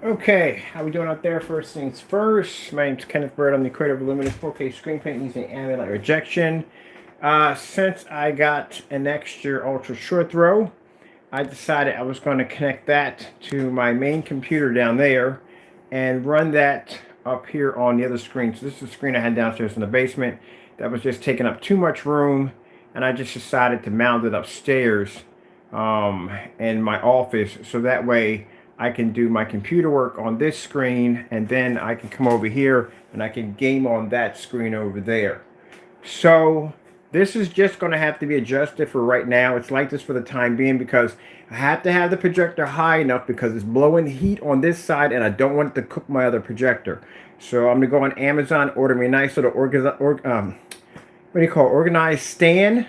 Okay, how we doing out there? First things first, my name's Kenneth Bird. I'm the creator of Luminous 4K screen print using ambient light rejection. Since I got an extra ultra short throw, I decided I was going to connect that to my main computer down there and run that up here on the other screen. So this is the screen I had downstairs in the basement that was just taking up too much room, and I just decided to mount it upstairs in my office, so that way I can do my computer work on this screen, and then I can come over here and I can game on that screen over there. So this is just going to have to be adjusted for right now. It's like this for the time being because I have to have the projector high enough because it's blowing heat on this side and I don't want it to cook my other projector. So I'm going to go on Amazon, order me a nice little organized stand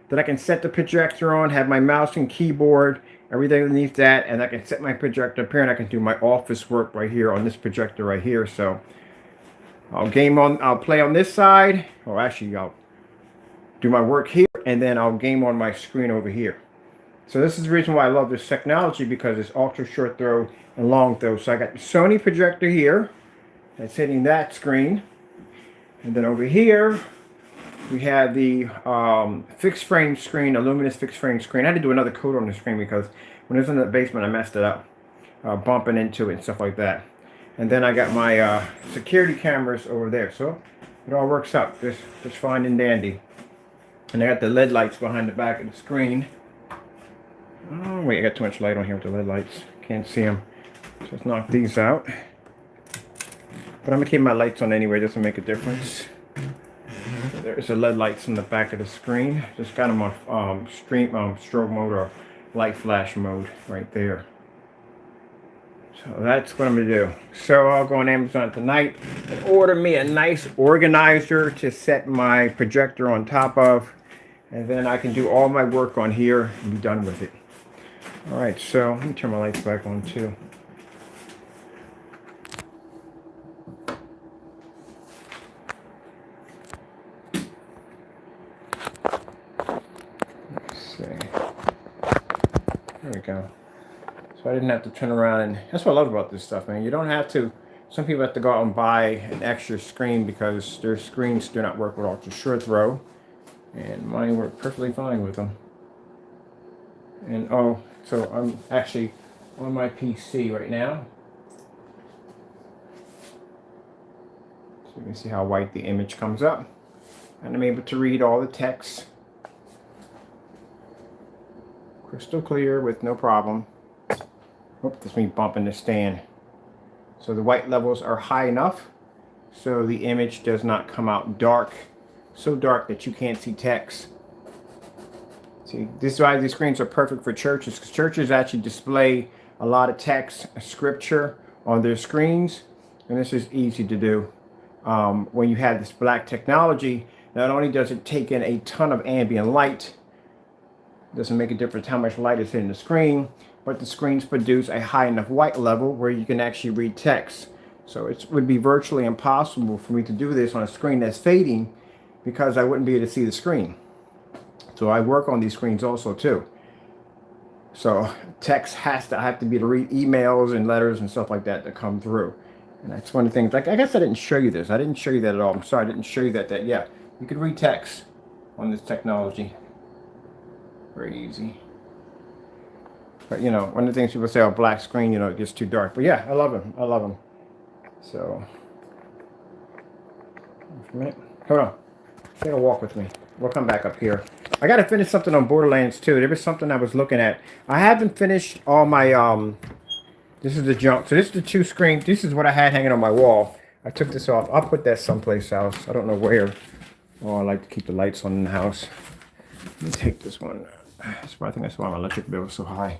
that I can set the projector on, have my mouse and keyboard, everything underneath that, and I can set my projector up here and I can do my office work right here on this projector right here. So I'll play on this side, or actually I'll do my work here, and then I'll game on my screen over here. So this is the reason why I love this technology, because it's ultra short throw and long throw. So I got the Sony projector here that's hitting that screen, and then over here we have the fixed frame screen, a luminous fixed frame screen. I had to do another coat on the screen because when it was in the basement I messed it up, bumping into it and stuff like that. And then I got my security cameras over there, so it all works out just fine and dandy. And I got the LED lights behind the back of the screen. Oh wait, I got too much light on here with the LED lights. Can't see them. So let's knock these out. But I'm gonna keep my lights on anyway, just to make a difference. So there's the LED lights on the back of the screen. Just got them on strobe mode or light flash mode right there. So that's what I'm gonna do. So I'll go on Amazon tonight and order me a nice organizer to set my projector on top of, and then I can do all my work on here and be done with it. All right, so let me turn my lights back on too. Let's see. There we go. So I didn't have to turn around, and that's what I love about this stuff, man. You don't have to. Some people have to go out and buy an extra screen because their screens do not work with ultra short throw, and mine work perfectly fine with them. And oh, so I'm actually on my PC right now, so you can see how white the image comes up, and I'm able to read all the text crystal clear with no problem. Oh, that's me bumping the stand. So the white levels are high enough so the image does not come out dark, so dark that you can't see text. See, this is why these screens are perfect for churches, because churches actually display a lot of text, scripture on their screens, and this is easy to do. When you have this black technology, not only does it take in a ton of ambient light, doesn't make a difference how much light is hitting the screen, but the screens produce a high enough white level where you can actually read text. So it would be virtually impossible for me to do this on a screen that's fading, because I wouldn't be able to see the screen. So I work on these screens also too. So text I have to be able to read emails and letters and stuff like that that come through. And that's one of the things, like, I guess I didn't show you this. I didn't show you that at all. I'm sorry I didn't show you that yeah, you could read text on this technology. Very easy. But you know, one of the things people say, oh, black screen, you know, it gets too dark. But yeah, I love them. I love them. So, a minute. Hold on. Take a walk with me. We'll come back up here. I got to finish something on Borderlands 2. There was something I was looking at. I haven't finished all my, this is the junk. So this is the two screens. This is what I had hanging on my wall. I took this off. I'll put that someplace else. I don't know where. Oh, I like to keep the lights on in the house. Let me take this one. I think that's why my electric bill is so high.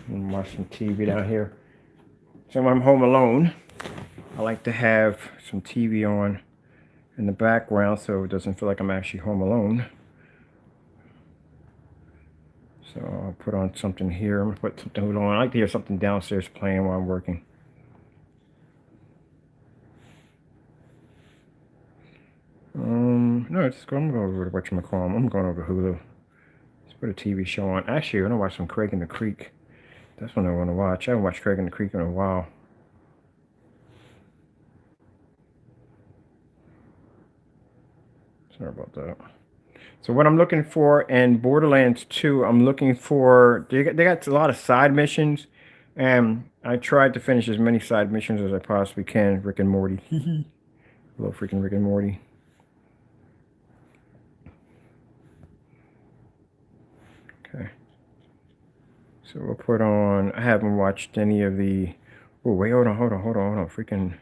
And watch some TV down here. So when I'm home alone, I like to have some TV on in the background so it doesn't feel like I'm actually home alone. So I'll put on something here. I'm gonna put something on. I like to hear something downstairs playing while I'm working. No, just go. I'm going over to whatchamacallit. I'm going over to Hulu. Let's put a TV show on. Actually, I want to watch some Craig and the Creek. That's what I want to watch. I haven't watched Craig and the Creek in a while. Sorry about that. So what I'm looking for in Borderlands 2, I'm looking for, they got a lot of side missions, and I tried to finish as many side missions as I possibly can. Rick and Morty. Hello, freaking Rick and Morty. Okay. So we'll put on, I haven't watched any of the, oh wait, hold on. Freaking,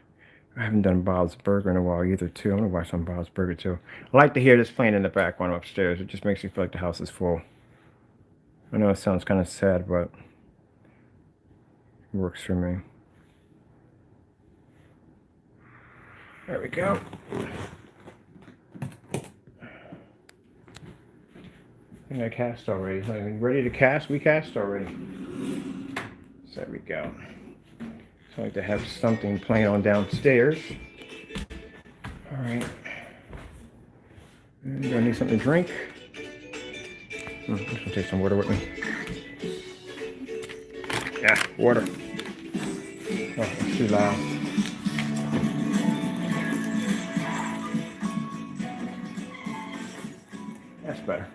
I haven't done Bob's Burger in a while either too. I'm gonna watch some Bob's Burger too. I like to hear this playing in the background upstairs. It just makes me feel like the house is full. I know it sounds kind of sad, but it works for me. There we go. I think I cast already. I mean, ready to cast? We cast already. So there we go. So I like to have something playing on downstairs. All right. I'm gonna need something to drink. I'm just gonna take some water with me. Yeah, water. Oh, it's too loud. That's better.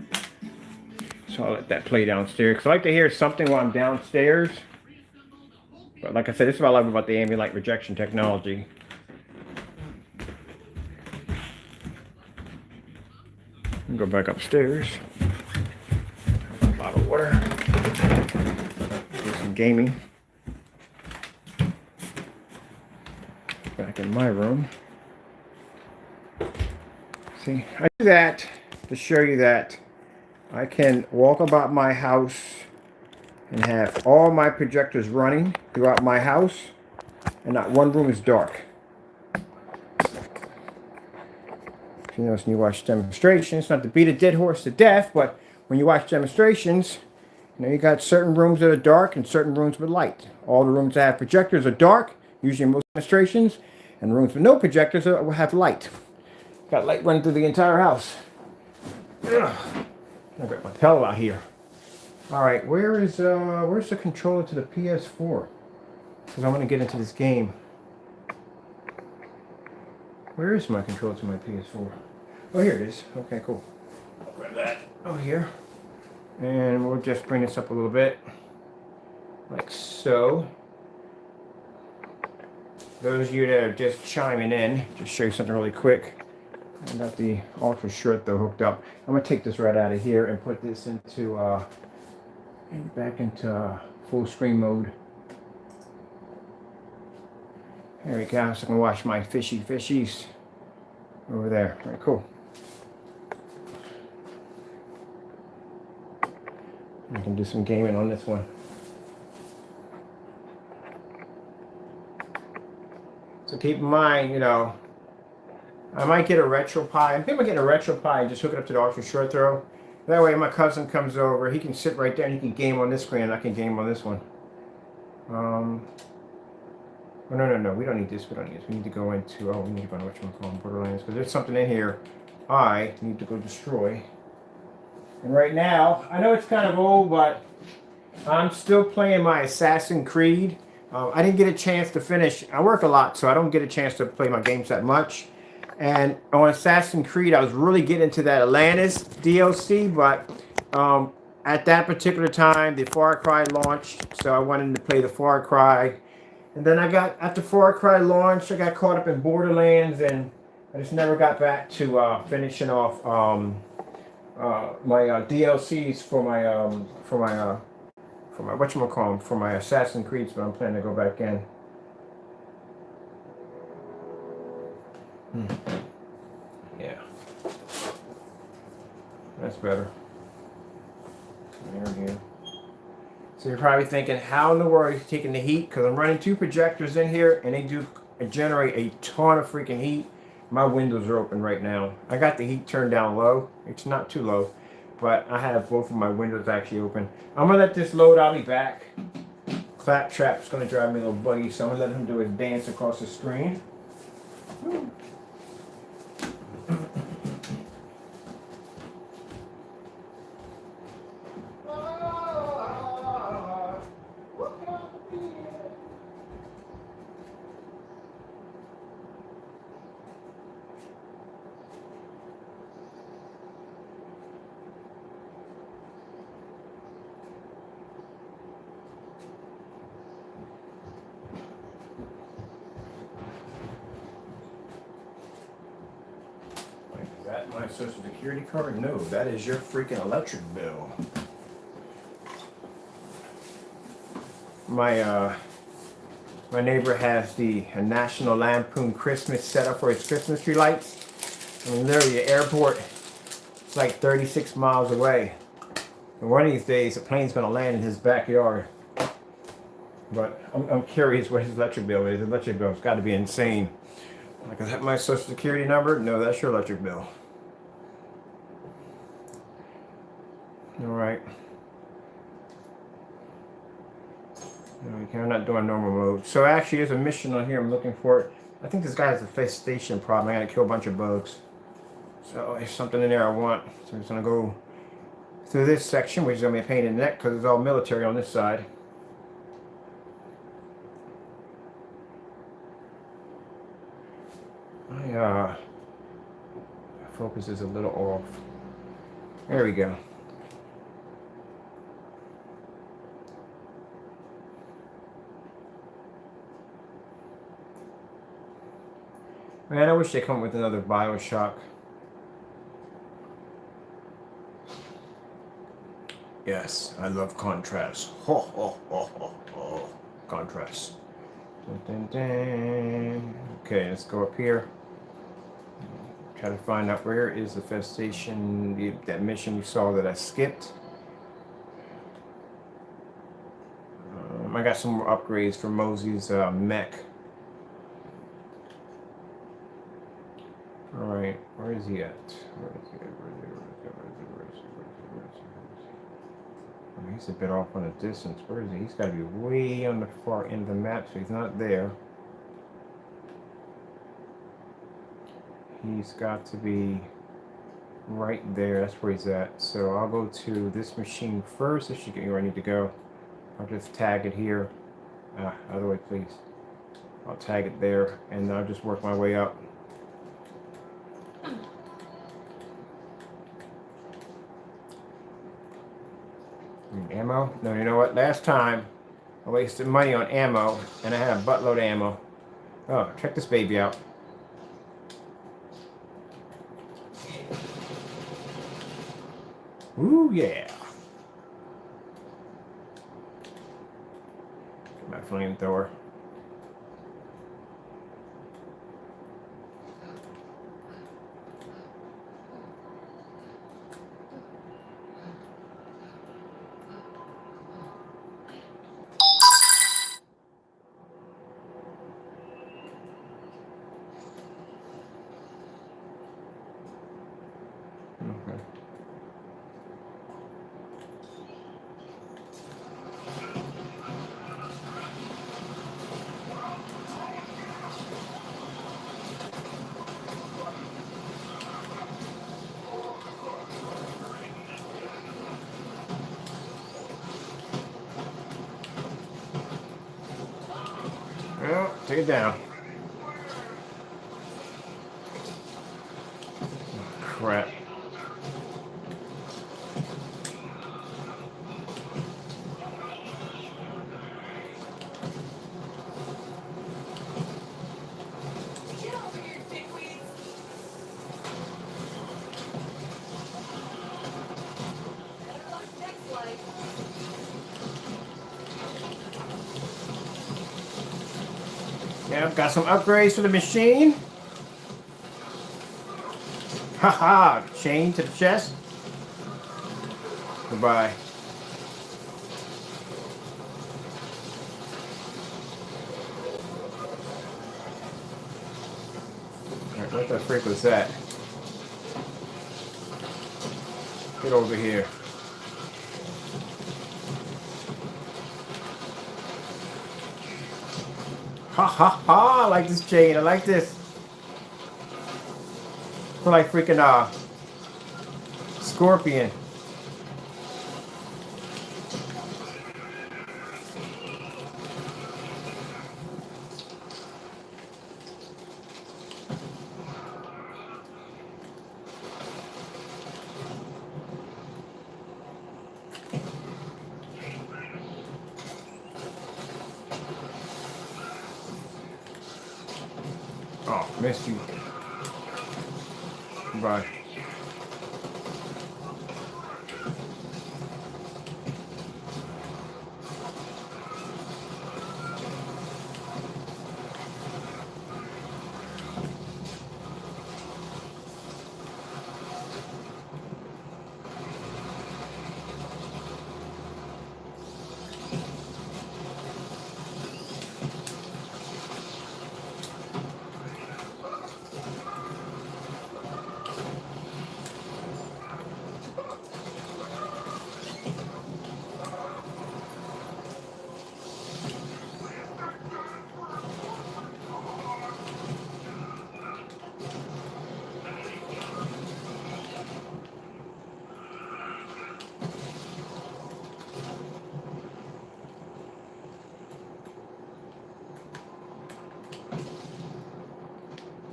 So I'll let that play downstairs. Because I like to hear something while I'm downstairs. But like I said, this is what I love about the ambient light rejection technology. Go back upstairs. A bottle of water. Do some gaming. Back in my room. See, I do that to show you that I can walk about my house and have all my projectors running throughout my house, and not one room is dark. You know, when you watch demonstrations, not to beat a dead horse to death, but when you watch demonstrations, you know, you got certain rooms that are dark and certain rooms with light. All the rooms that have projectors are dark, usually in most demonstrations, and rooms with no projectors will have light. Got light running through the entire house. Ugh. I got my pillow out here. All right, where's the controller to the PS4? Because I want to get into this game. Where is my controller to my PS4? Oh, here it is. Okay, cool. I'll grab that over here. And we'll just bring this up a little bit. Like so. Those of you that are just chiming in, just show you something really quick. I got the ultra short though hooked up. I'm going to take this right out of here and put this into, back into full screen mode. There we go, so I can watch my fishies over there. All right, cool. I can do some gaming on this one. So keep in mind, you know, I might get a RetroPie. I think I'm getting a RetroPie and just hook it up to the ultra short throw. That way my cousin comes over, he can sit right there and he can game on this screen and I can game on this one. Oh, no, we don't need this, we need to go into, we need to go into whatchamacallit, Borderlands, because there's something in here I need to go destroy. And right now, I know it's kind of old, but I'm still playing my Assassin's Creed. I didn't get a chance to finish, I work a lot, so I don't get a chance to play my games that much. And on Assassin's Creed, I was really getting into that Atlantis DLC, but at that particular time, the Far Cry launched, so I wanted to play the Far Cry. And then after Far Cry launched, I got caught up in Borderlands, and I just never got back to finishing off my DLCs for my Assassin's Creed, but I'm planning to go back in. Yeah, that's better. There we go. So you're probably thinking, how in the world are you taking the heat? Because I'm running 2 projectors in here, and they do generate a ton of freaking heat. My windows are open right now. I got the heat turned down low. It's not too low. but I have both of my windows actually open. I'm gonna let this load. I'll be back. Claptrap's gonna drive me a little buggy, so I'm gonna let him do his dance across the screen. Is that my social security card? No, that is your freaking electric bill. My neighbor has the National Lampoon Christmas set up for his Christmas tree lights. I mean, literally, the airport is like 36 miles away. And one of these days, a plane's gonna land in his backyard. But I'm curious what his electric bill is. His electric bill's got to be insane. Like, is that my social security number? No, that's your electric bill. All right. Okay, I'm not doing normal mode. So actually, there's a mission on here I'm looking for. I think this guy has a infestation problem. I gotta kill a bunch of bugs. So there's something in there I want. So I'm just gonna go through this section, which is gonna be a pain in the neck because it's all military on this side. My focus is a little off. There we go. Man, I wish they come up with another BioShock. Yes, I love contrast. Ho, ho, ho, ho, ho. Contrast. Dun, dun, dun. Okay, let's go up here. Try to find out where is the infestation, that mission we saw that I skipped. I got some more upgrades for Mosey's mech. Alright, where is he at? He's a bit off on the distance. Where is he? He's got to be way on the far end of the map, so he's not there. He's got to be right there. That's where he's at. So I'll go to this machine first. This should get me where I need to go. I'll just tag it here. Other way, please. I'll tag it there, and I'll just work my way up. Ammo? No, you know what? Last time I wasted money on ammo, and I had a buttload of ammo. Oh, check this baby out. Ooh, yeah. Get my flamethrower. Okay. Well, take it down. Crap. Yeah, I've got some upgrades for the machine. Haha, chain to the chest. Goodbye. Alright, what the frick was that? Get over here. Ha ha ha! I like this chain. I like this. I feel like freaking Scorpion. Oh, missed you. Bye.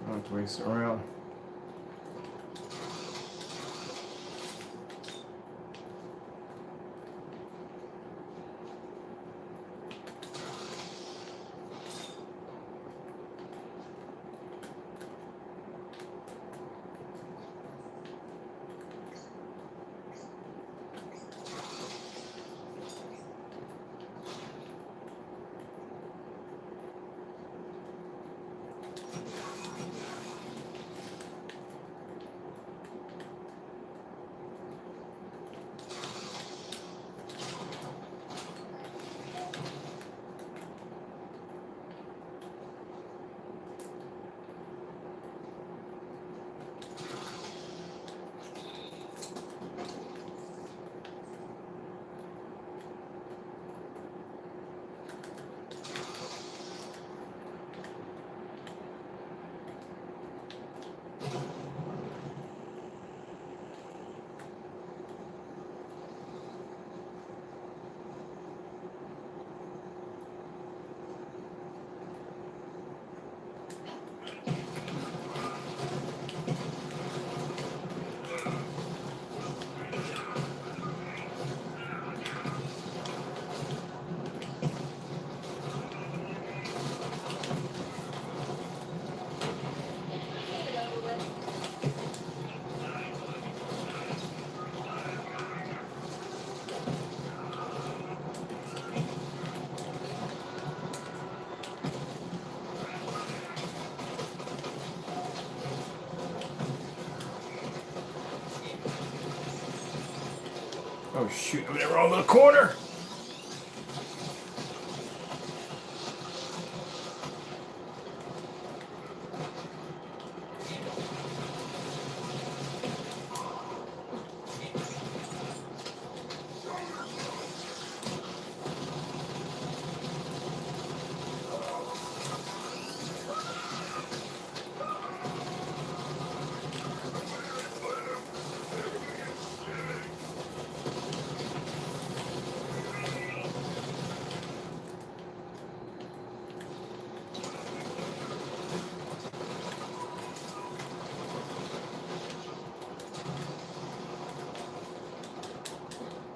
Don't waste it around. Oh shoot, I'm in the wrong little corner.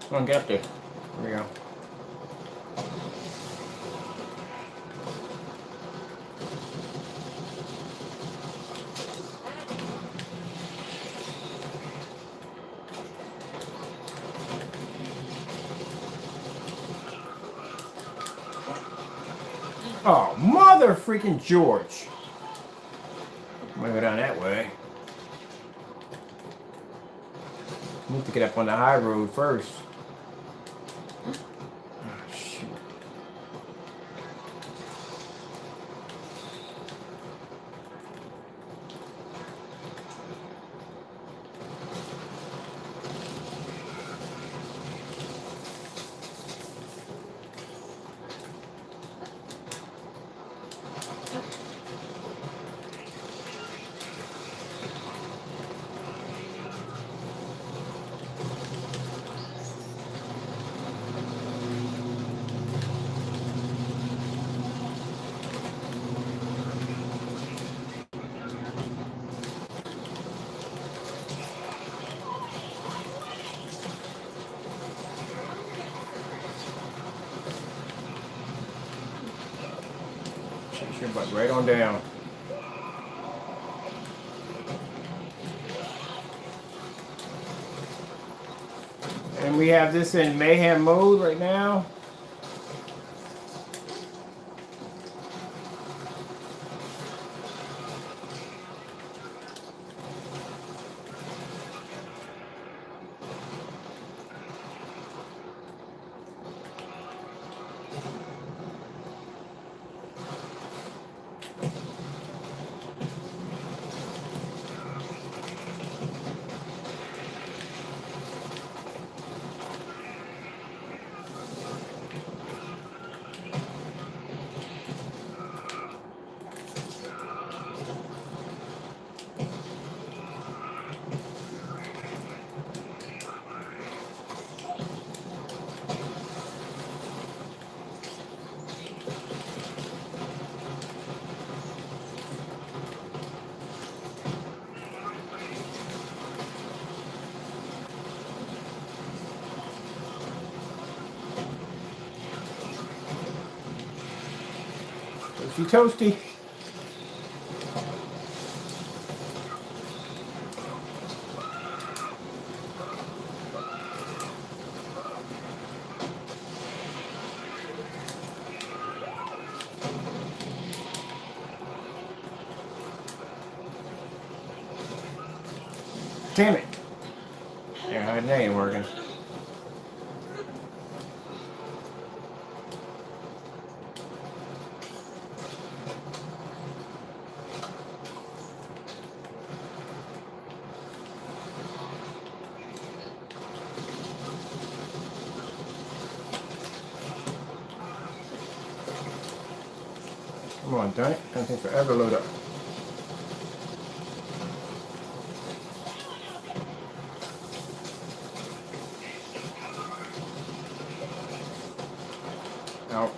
Come on, get up there. There we go. Oh, mother freaking George. I'm gonna go down that way. Need to get up on the high road first. Oh, shoot. your butt right on down. And we have this in mayhem mode right now. Toasty, toasty. Damn it. Yeah, it ain't working. Come on, done it. Gonna take forever to load up. Out.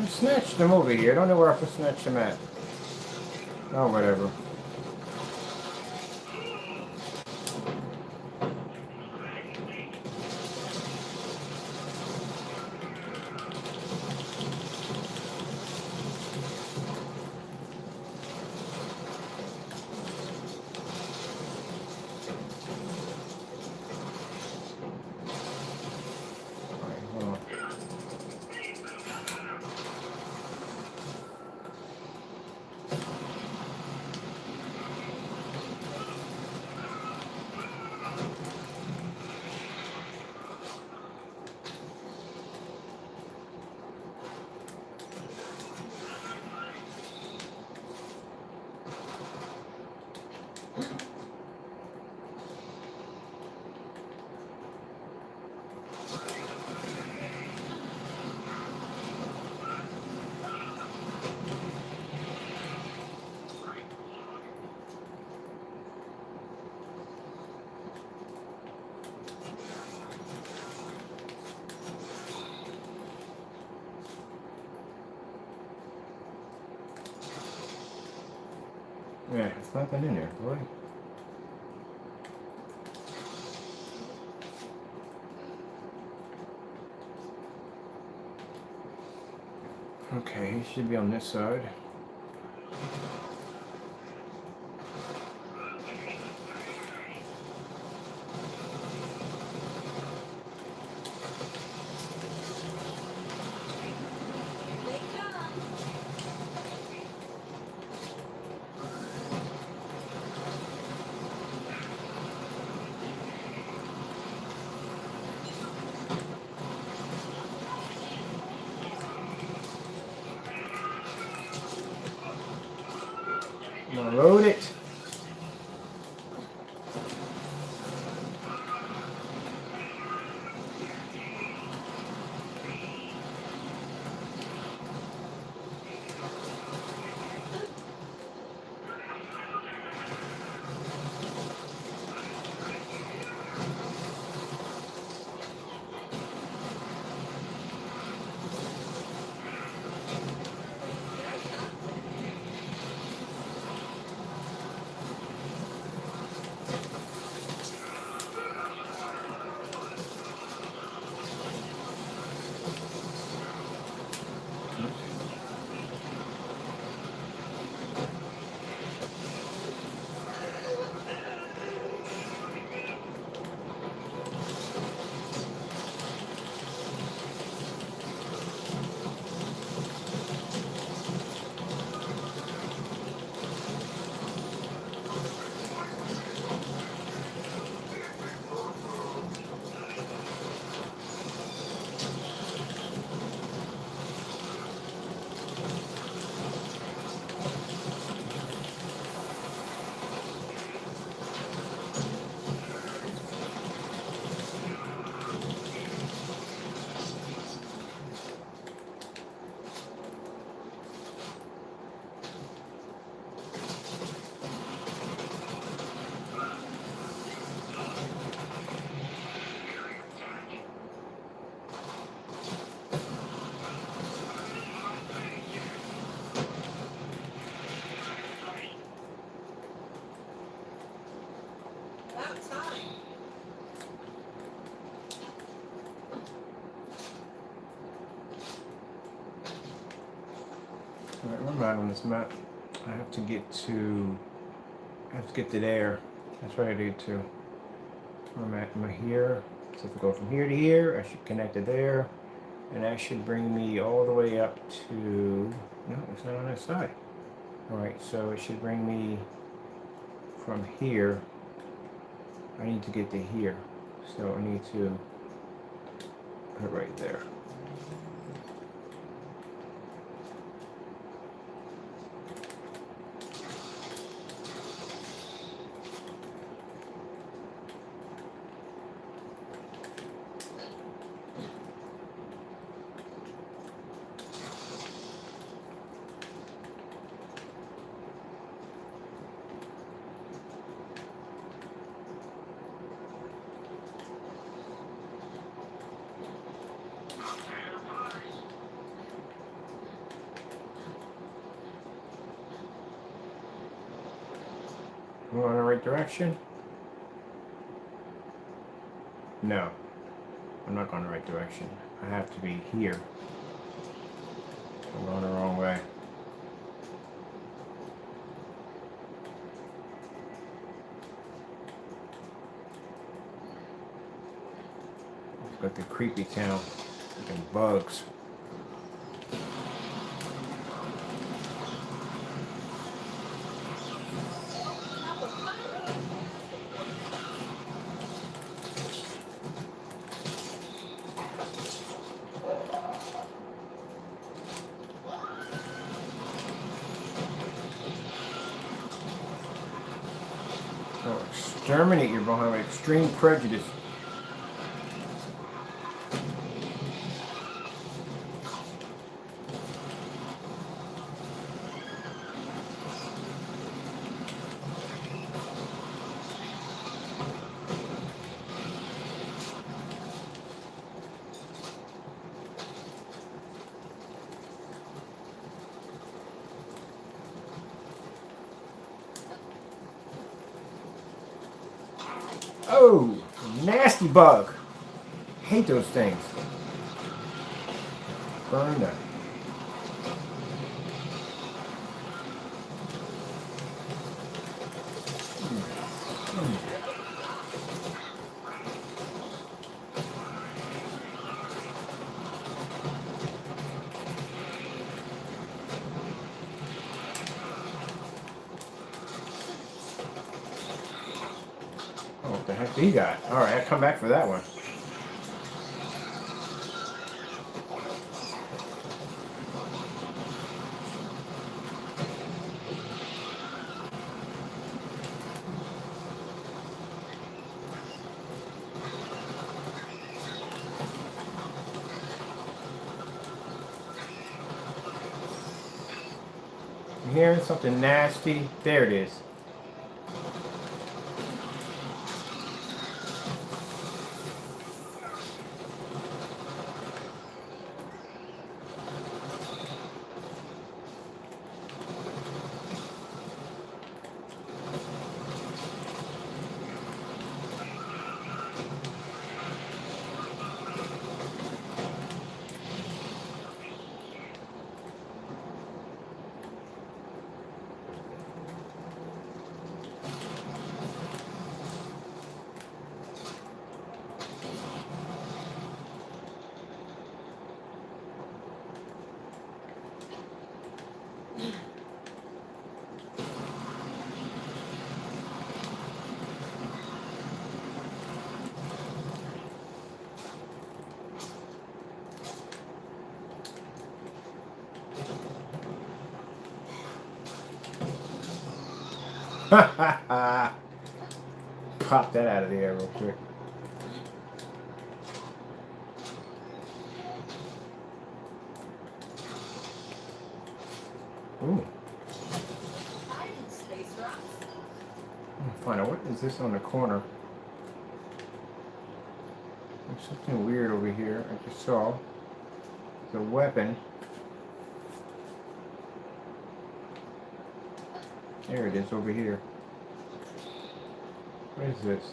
I snatched them over here. I don't know where I can snatch them at. Oh, whatever. Yeah, it's nothing in there, boy. Okay, he should be on this side. Now load it. Alright, where am I on this map? I have to get to there. That's what I do too. Where am I at? Am I here? So if I go from here to here, I should connect to there. And that should bring me all the way up to... No, it's not on that side. Alright, so it should bring me from here. I need to get to here. So I need to put it right there. Am I going in the right direction? No, I'm not going the right direction. I have to be here. I'm going the wrong way. It's got the creepy town. Fucking bugs. Oh, exterminate your behind with extreme prejudice. Oh, nasty bug. Hate those things. Burn them. Oh, what the heck do you got? Alright, I'll come back for that one. You hearing something nasty? There it is. Pop that out of the air real quick. Ooh. Find out what is this on the corner. There's something weird over here. I just saw. It's a weapon. There it is over here. What is this?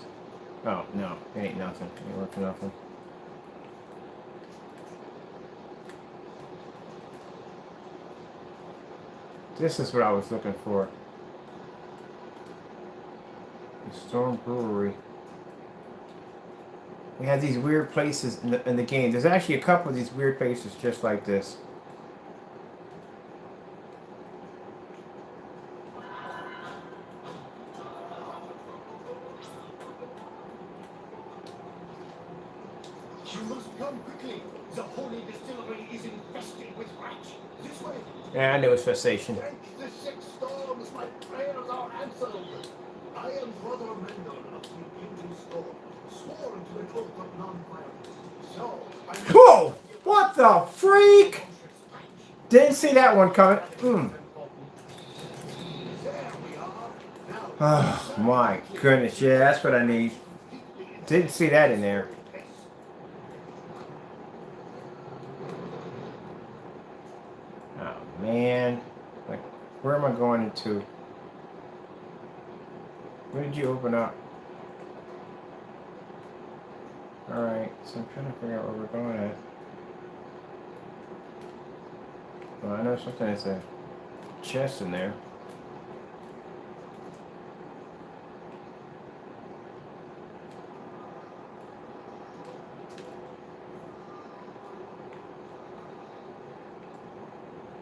Oh, no. It ain't nothing. It ain't worth nothing. This is what I was looking for. The Storm Brewery. We had these weird places in the game. There's actually a couple of these weird places just like this. You must come quickly. The holy distillery is infested with rats. This way. Yeah, I knew it was festation. Thank the six storms, my prayers are answered. I am Brother Mendel of the Impending Storm, sworn to an oath of non-violence. So, I Whoa! What the freak? Didn't see that one coming. There we are. Now, Oh my goodness, yeah, that's what I need. Didn't see that in there. Oh man. Like, where am I going into? Where did you open up? Alright, so I'm trying to figure out where we're going at. Well, I know something that's a chest in there.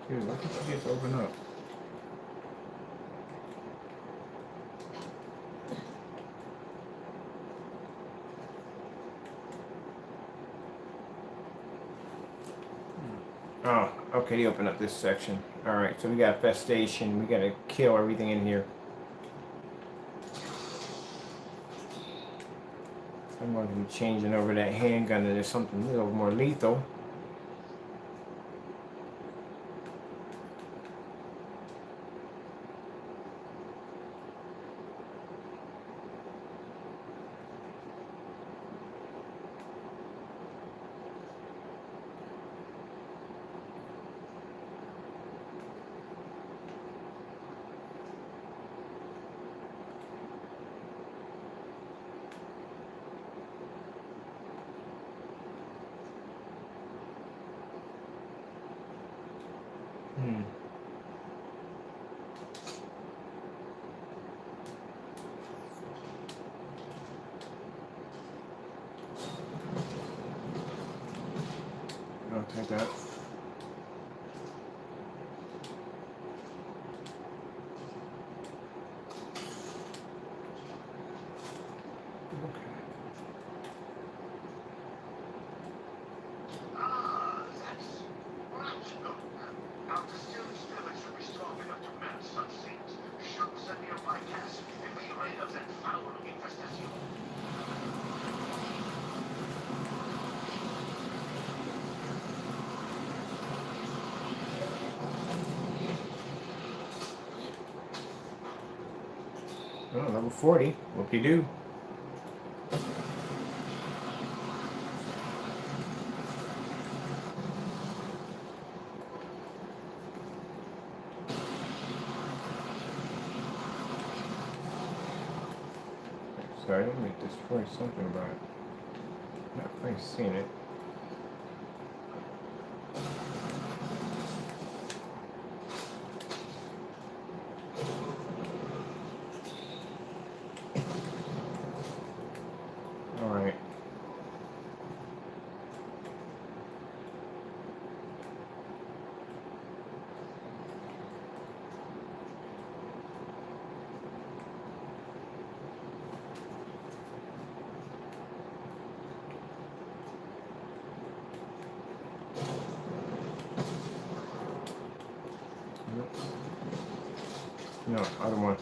Dude, why can't you just open up? Oh, okay, they opened up this section. Alright, so we got festation. We gotta kill everything in here. I'm going to be changing over that handgun into something a little more lethal. I'll take that. Oh, level 40. Whoop-de-doo. Sorry, let me destroy something about it. Not quite seeing it. Alright. No, other one.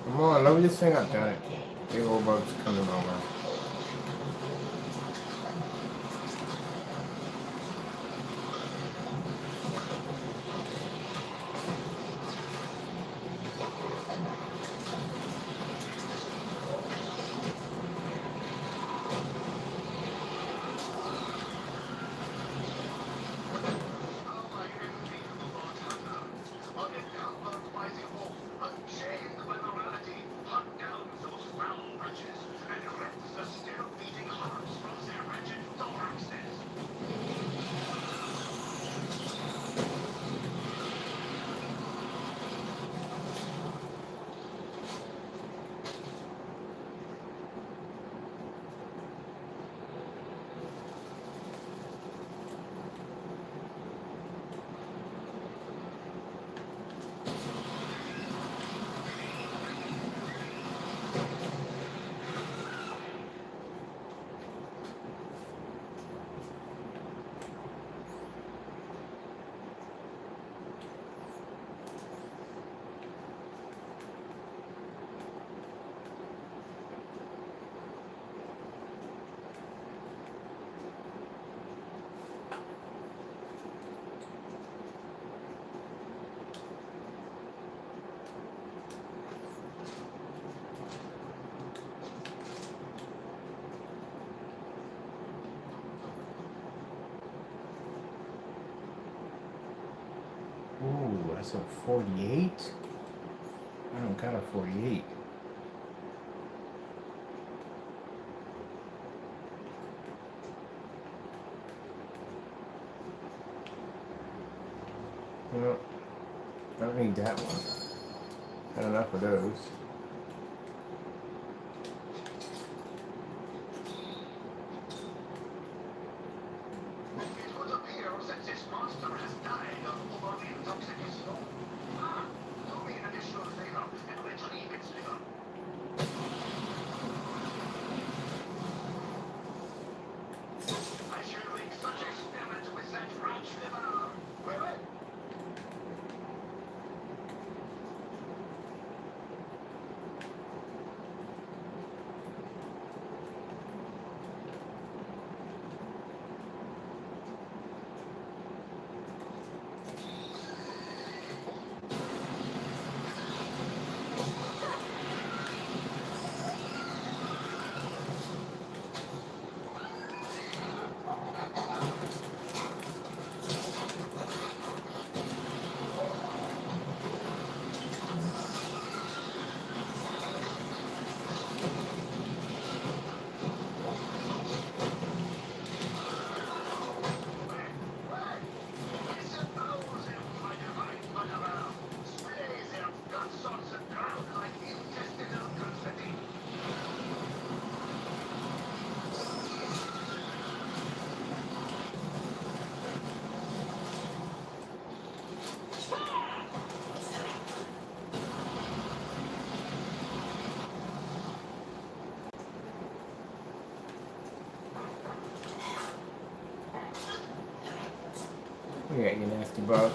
Come on, load this thing up, damn it. Big old bugs coming over. ISO 48? I don't got a 48. No, I don't need that one. Had enough of those. It would appear that this monster has died of over-intoxication. Do me an additional favor and retrieve its liver. I shall make such experiments with that rat's liver. Well, Yeah, you nasty bug.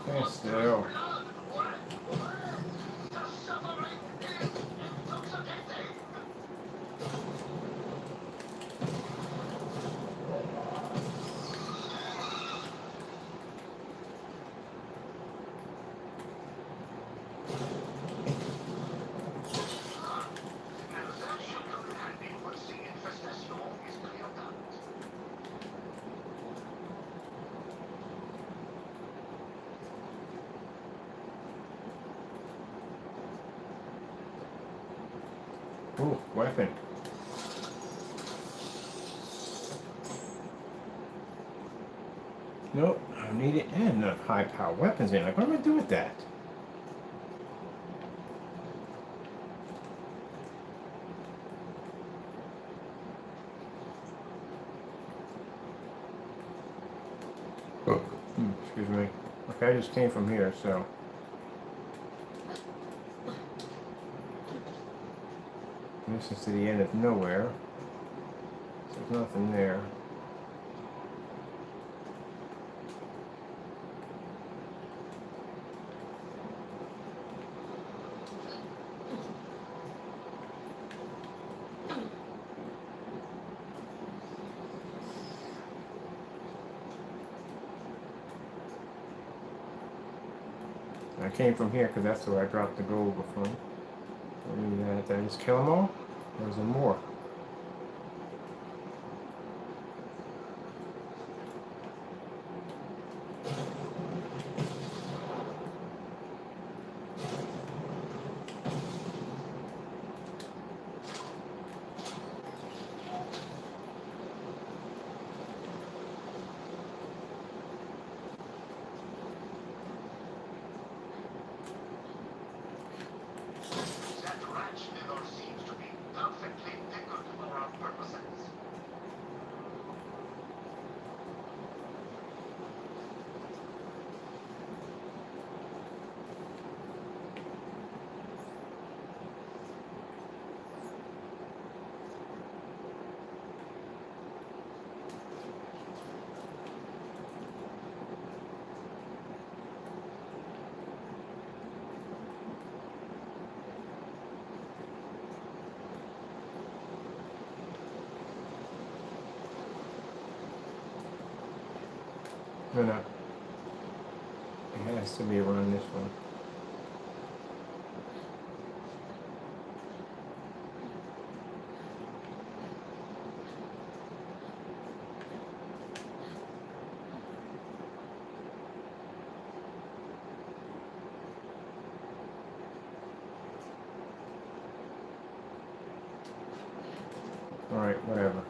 Stand still. Ooh, weapon. Nope, I don't need it and enough high power weapons in. Like, what am I doing with that? Excuse me. Okay, I just came from here, so. This is to the end of nowhere. So there's nothing there. I came from here because that's where I dropped the gold before. Did I just kill them all? Or is there more? No. It has to be around this one. Alright, whatever.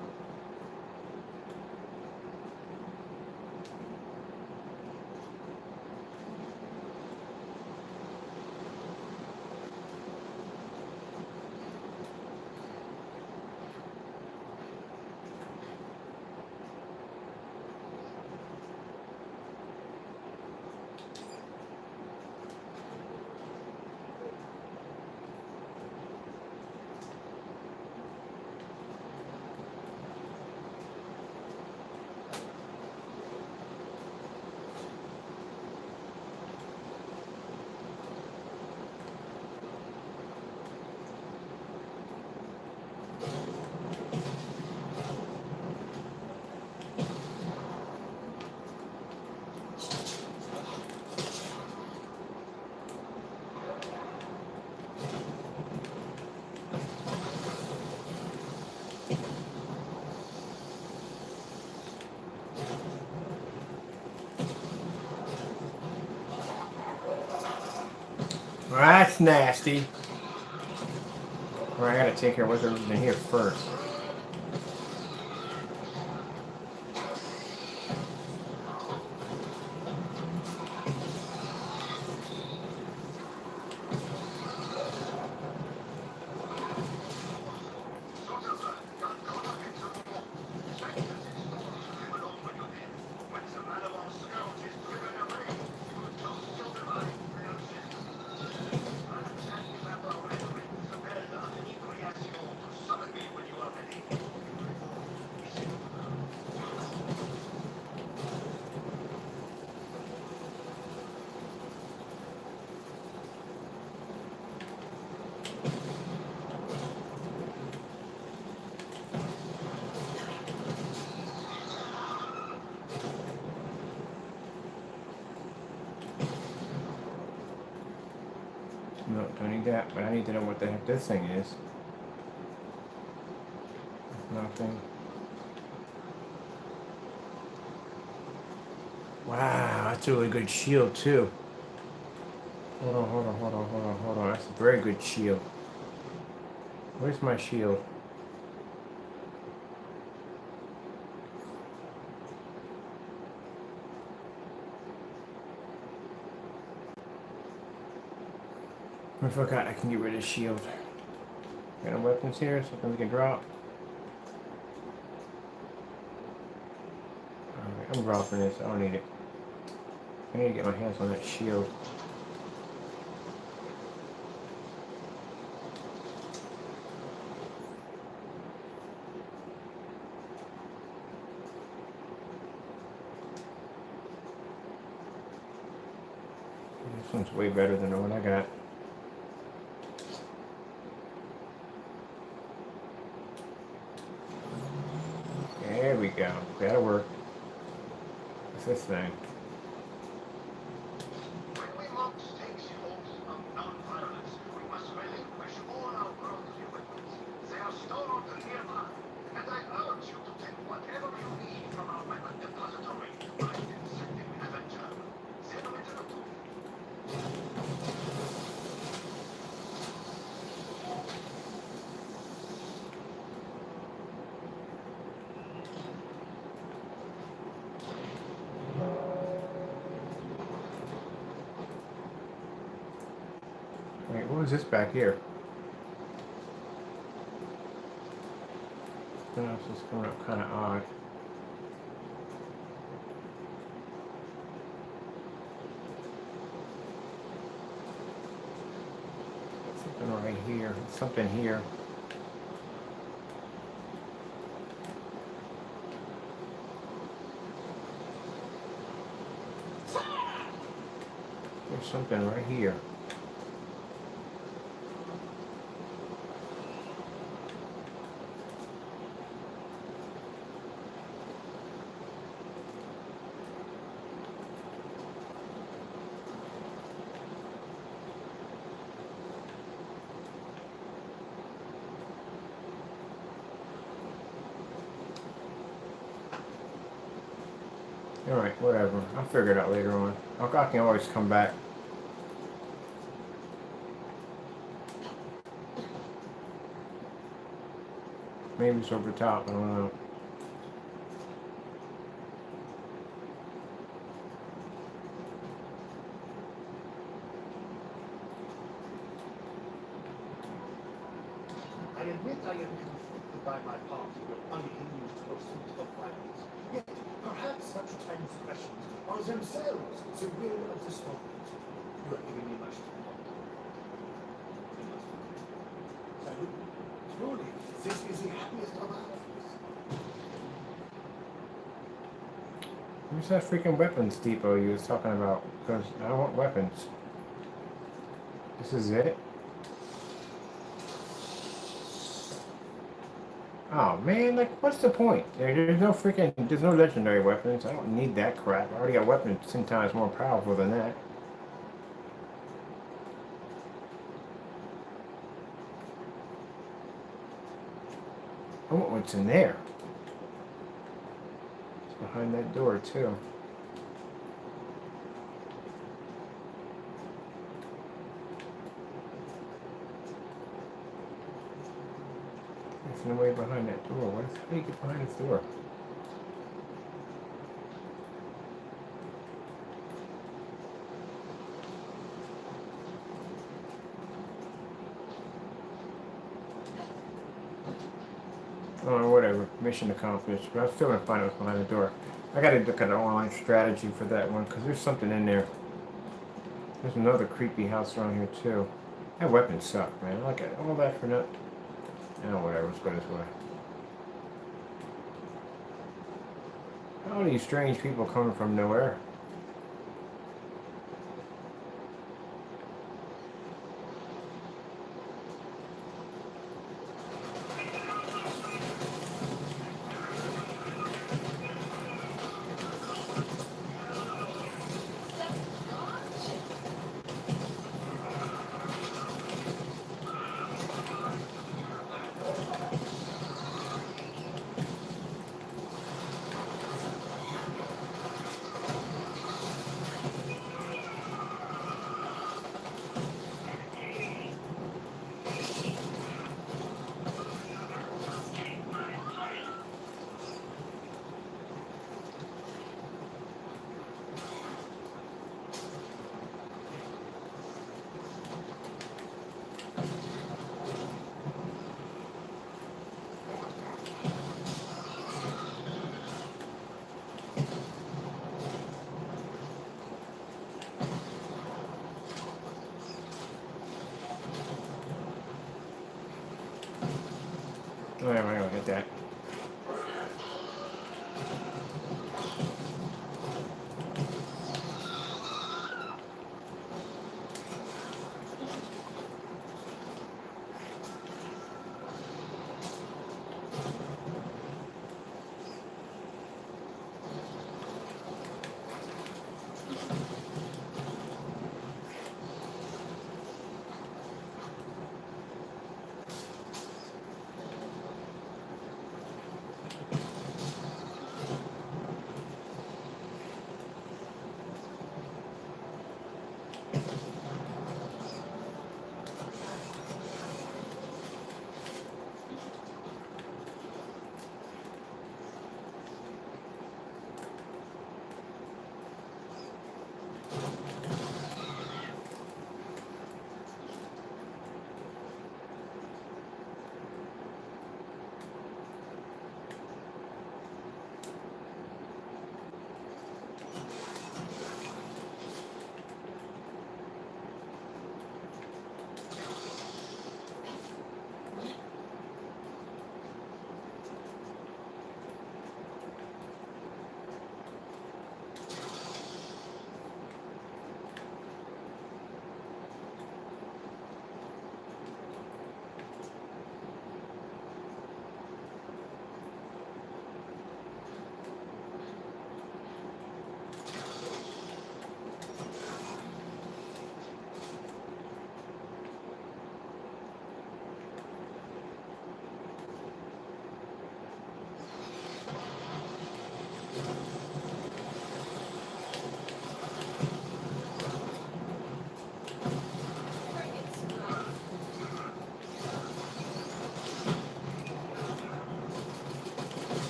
That's nasty. Alright, I gotta take care of what's in here first. No, don't need that, but I need to know what the heck this thing is. Nothing. Wow, that's a really good shield too. Hold on. That's a very good shield. Where's my shield? I forgot I can get rid of shield. Got no weapons here, something we can drop. Alright, I'm dropping this. I don't need it. I need to get my hands on that shield. This one's way better than the one I got. There we go. That'll work. What's this thing? When we must take the oath of non-violence, we must relinquish all our worldly weapons. They are stored nearby, and I urge you to take whatever you need from our weapon depository. I can send them Avenger. Zero interrupted. Wait, what was this back here? Something else is coming up kind of odd. Something right here. Something here. There's something right here. Alright, whatever. I'll figure it out later on. I can always come back. Maybe it's over the top, I don't know. I admit I am conflicted by my part in your unhinged pursuit of violence. Yet, perhaps such times questions are themselves the will of the stars. You have given me much to ponder. You must agree. Salut. Truly, this is the happiest of hours. Where's that freaking weapons depot you was talking about? Because I want weapons. This is it? Oh man, like what's the point? There's no legendary weapons. I don't need that crap. I already got weapons 10 times more powerful than that. I want what's in there. It's behind that door too. There's no way behind that door. How do you get behind this door? Oh, whatever. Mission accomplished. But I'm still gonna find out what's behind the door. I gotta look at an online strategy for that one because there's something in there. There's another creepy house around here too. That weapons suck, man. I like all that for nothing. Oh, whatever. Let's go this way. All these strange people coming from nowhere. Oh, yeah, I don't get that.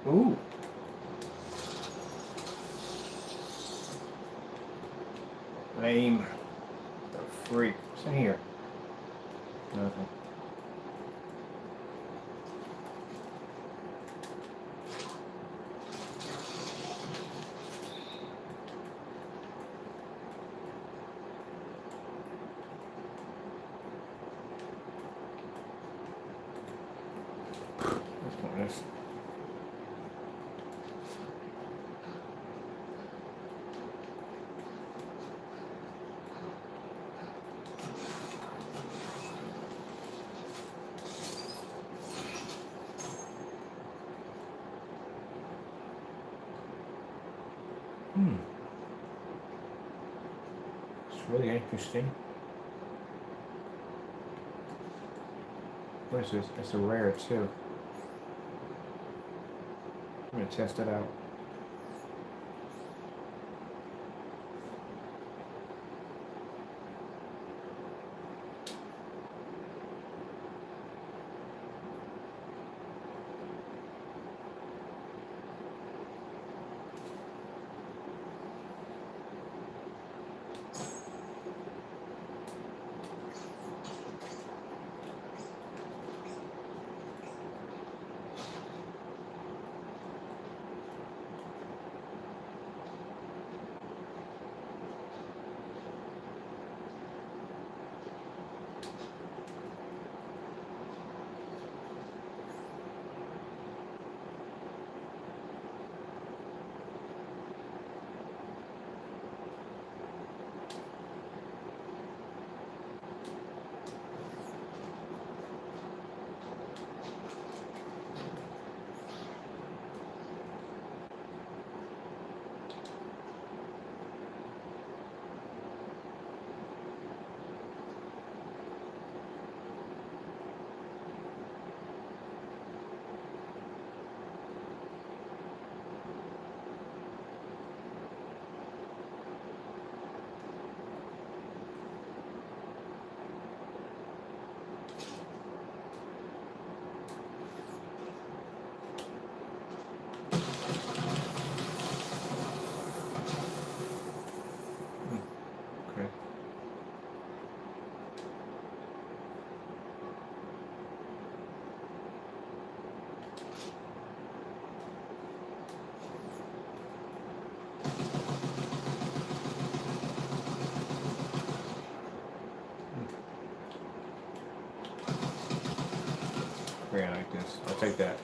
Ooh. Lame. The freak. What's in here? Nothing. What's going this? It's really interesting. What is this? It's a rare too. I'm gonna test it out. Okay. Yeah, I like this. I'll take that.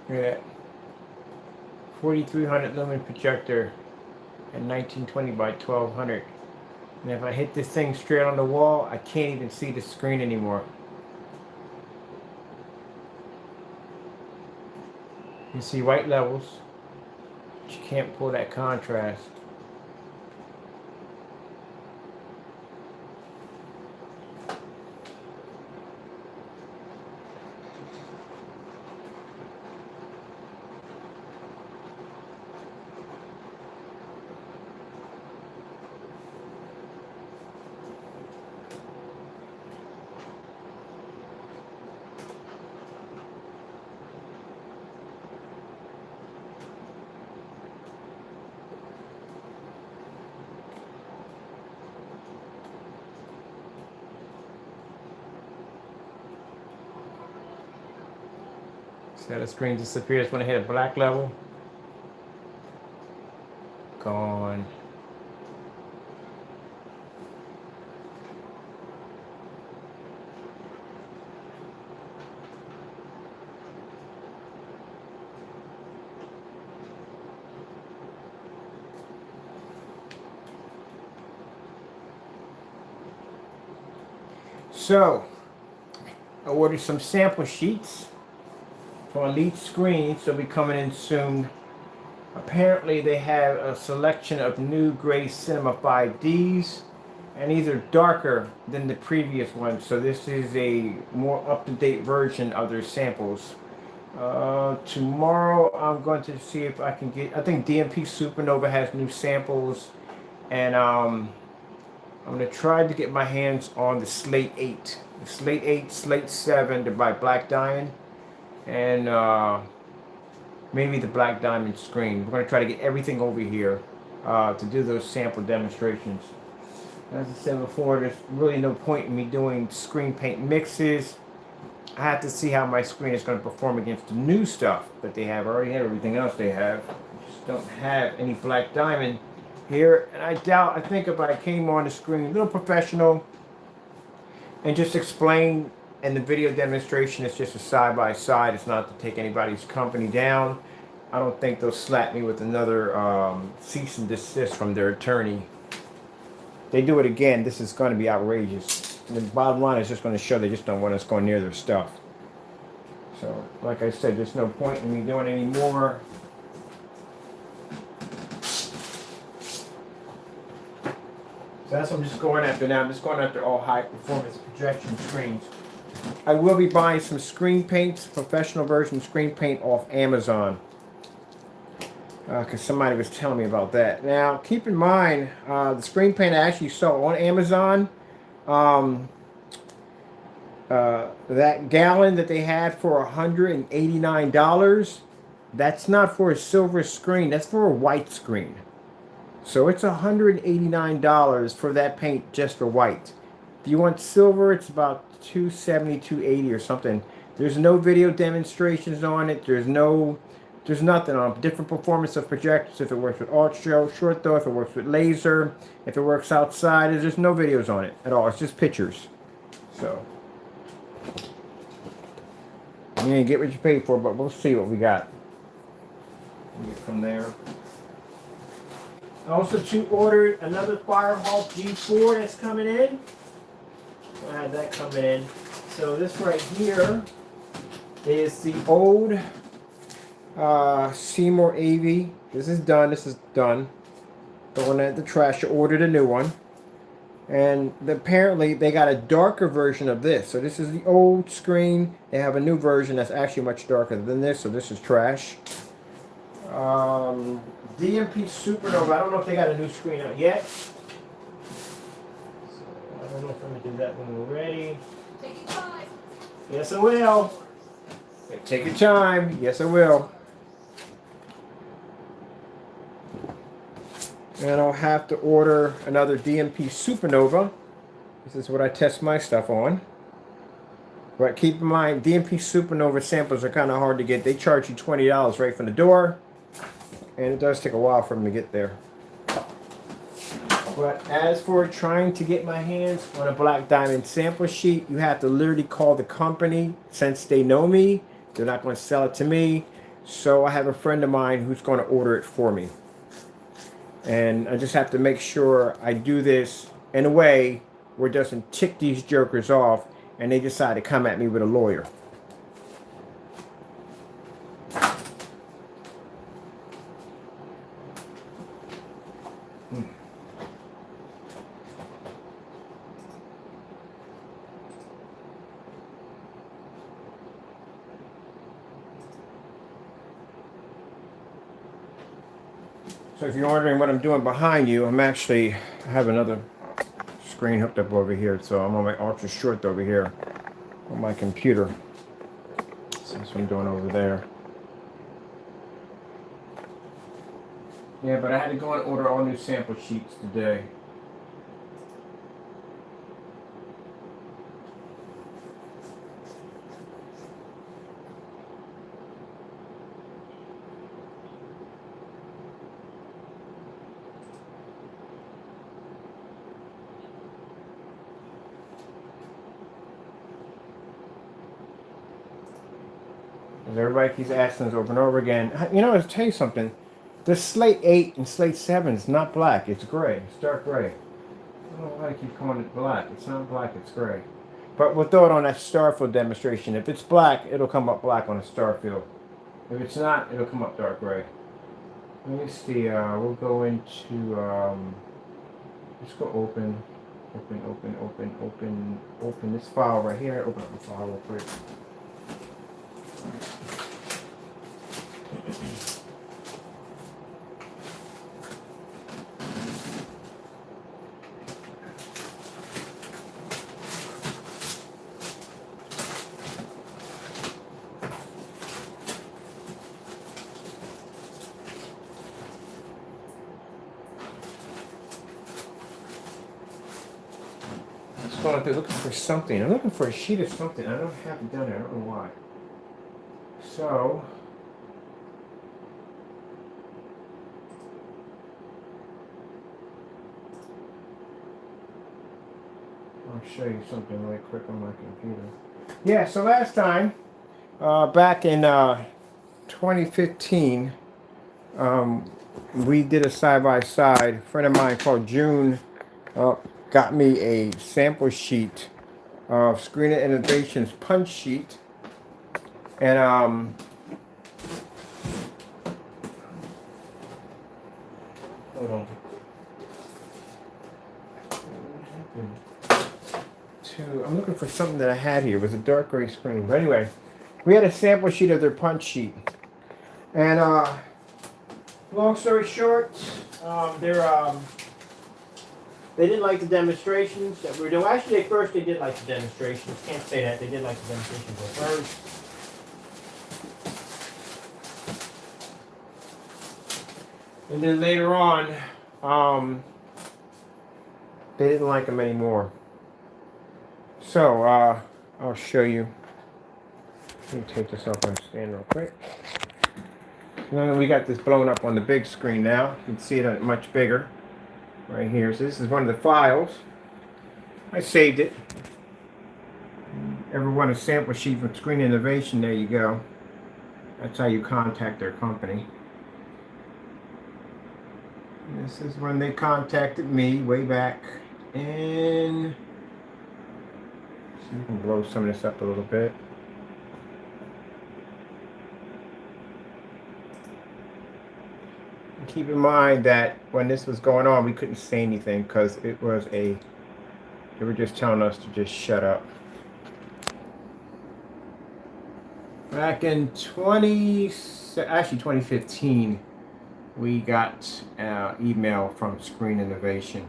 Look at that. 4300 lumen projector and 1920 by 1200. And if I hit this thing straight on the wall, I can't even see the screen anymore. You can see white levels, but you can't pull that contrast. See how the screen disappears when I hit a black level? Gone. So, I ordered some sample sheets for each screen, so they'll be coming in soon. Apparently, they have a selection of new gray Cinema 5Ds, and these are darker than the previous ones, so this is a more up-to-date version of their samples. Tomorrow, I'm going to see if I can get. I think DMP Supernova has new samples, and I'm going to try to get my hands on the Slate 8. The Slate 8, Slate 7, they're by Black Diamond, and maybe the Black Diamond screen. We're going to try to get everything over here to do those sample demonstrations. As I said before, there's really no point in me doing screen paint mixes. I have to see how my screen is going to perform against the new stuff that they have. I already have everything else they have. I just don't have any Black Diamond here. And I think if I came on the screen a little professional and just explain in the video demonstration, it's just a side-by-side. It's not to take anybody's company down. I don't think they'll slap me with another cease and desist from their attorney. If they do it again, this is going to be outrageous. And the bottom line is just going to show they just don't want us going near their stuff. So, like I said, there's no point in me doing any more. So that's what I'm just going after now. I'm just going after all high performance projection screens. I will be buying some screen paints, professional version screen paint off Amazon. Because somebody was telling me about that. Now, keep in mind, the screen paint I actually saw on Amazon, that gallon that they had for $189, that's not for a silver screen, that's for a white screen. So it's $189 for that paint just for white. If you want silver, it's about $270, $280 or something. There's no video demonstrations on it. There's nothing on different performance of projectors, if it works with ultra short though, if it works with laser, if it works outside. There's no videos on it at all. It's just pictures. So you ain't get what you paid for, but we'll see what we got. We'll get from there. Also to order another Firehawk G4 that's coming in. I had that coming in. So this right here is the old Seymour AV. This is done. This is done. Throwing it at the trash. I ordered a new one. And apparently they got a darker version of this. So this is the old screen. They have a new version that's actually much darker than this. So this is trash. DMP Supernova. I don't know if they got a new screen out yet. So I don't know if I'm going to do that when we're ready. Take your time. Yes, I will. Take your time. Yes, I will. And I'll have to order another DMP Supernova. This is what I test my stuff on. But keep in mind, DMP Supernova samples are kind of hard to get. They charge you $20 right from the door. And it does take a while for them to get there. But as for trying to get my hands on a Black Diamond sample sheet, you have to literally call the company. Since they know me, they're not going to sell it to me. So I have a friend of mine who's going to order it for me. And I just have to make sure I do this in a way where it doesn't tick these jokers off and they decide to come at me with a lawyer. So if you're wondering what I'm doing behind you, I have another screen hooked up over here. So I'm on my ultra short over here on my computer. So that's what I'm doing over there. Yeah, but I had to go and order all new sample sheets today. Because everybody keeps asking us over and over again. You know, I'll tell you something. The Slate 8 and Slate 7 is not black. It's gray. It's dark gray. I don't know why I keep calling it black. It's not black. It's gray. But we'll throw it on that Starfield demonstration. If it's black, it'll come up black on a Starfield. If it's not, it'll come up dark gray. Let me see. We'll go into... let's go open this file right here. Open up the file real quick. Going through looking for something. I'm looking for a sheet of something. I don't have it down there. I don't know why. So I'll show you something really quick on my computer. Yeah, so last time, back in 2015, we did a side-by-side. A friend of mine called June got me a sample sheet of Screen Innovations punch sheet. And hold on. I'm looking for something that I had here. It was a dark gray screen. But anyway, we had a sample sheet of their punch sheet. And long story short, they didn't like the demonstrations that we were doing. Actually, at first they did like the demonstrations. Can't say that. They did like the demonstrations at first. And then later on, they didn't like them anymore. So, I'll show you. Let me take this off my stand real quick. Now we got this blown up on the big screen now. You can see it much bigger. Right here. So this is one of the files. I saved it. Ever want a sample sheet from Screen Innovation? There you go. That's how you contact their company. And this is when they contacted me way back in... So you can blow some of this up a little bit. Keep in mind that when this was going on, we couldn't say anything because it was they were just telling us to just shut up. Back in 2015, we got an email from Screen Innovation.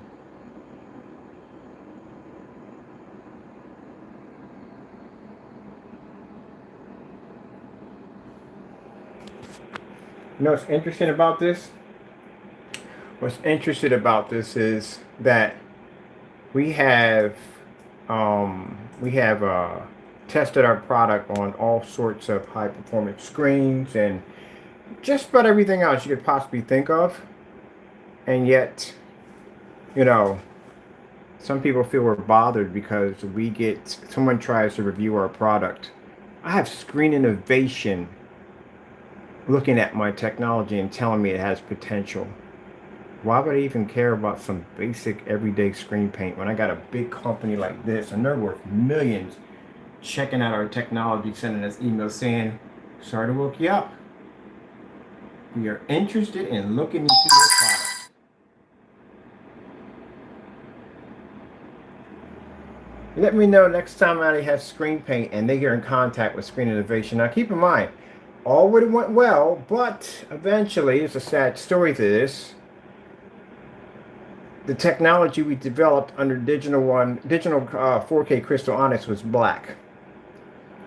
You know what's interesting about this? What's interesting about this is that we have tested our product on all sorts of high performance screens and just about everything else you could possibly think of, and yet, you know, some people feel we're bothered because someone tries to review our product. I have Screen Innovation looking at my technology and telling me it has potential. Why would I even care about some basic everyday screen paint when I got a big company like this and they're worth millions checking out our technology, sending us emails saying, sorry to woke you up. We are interested in looking into your product. Let me know next time anybody has screen paint and they get in contact with Screen Innovation. Now keep in mind, all would have went well, but eventually, it's a sad story to this. The technology we developed under digital 4K Crystal Onyx was black.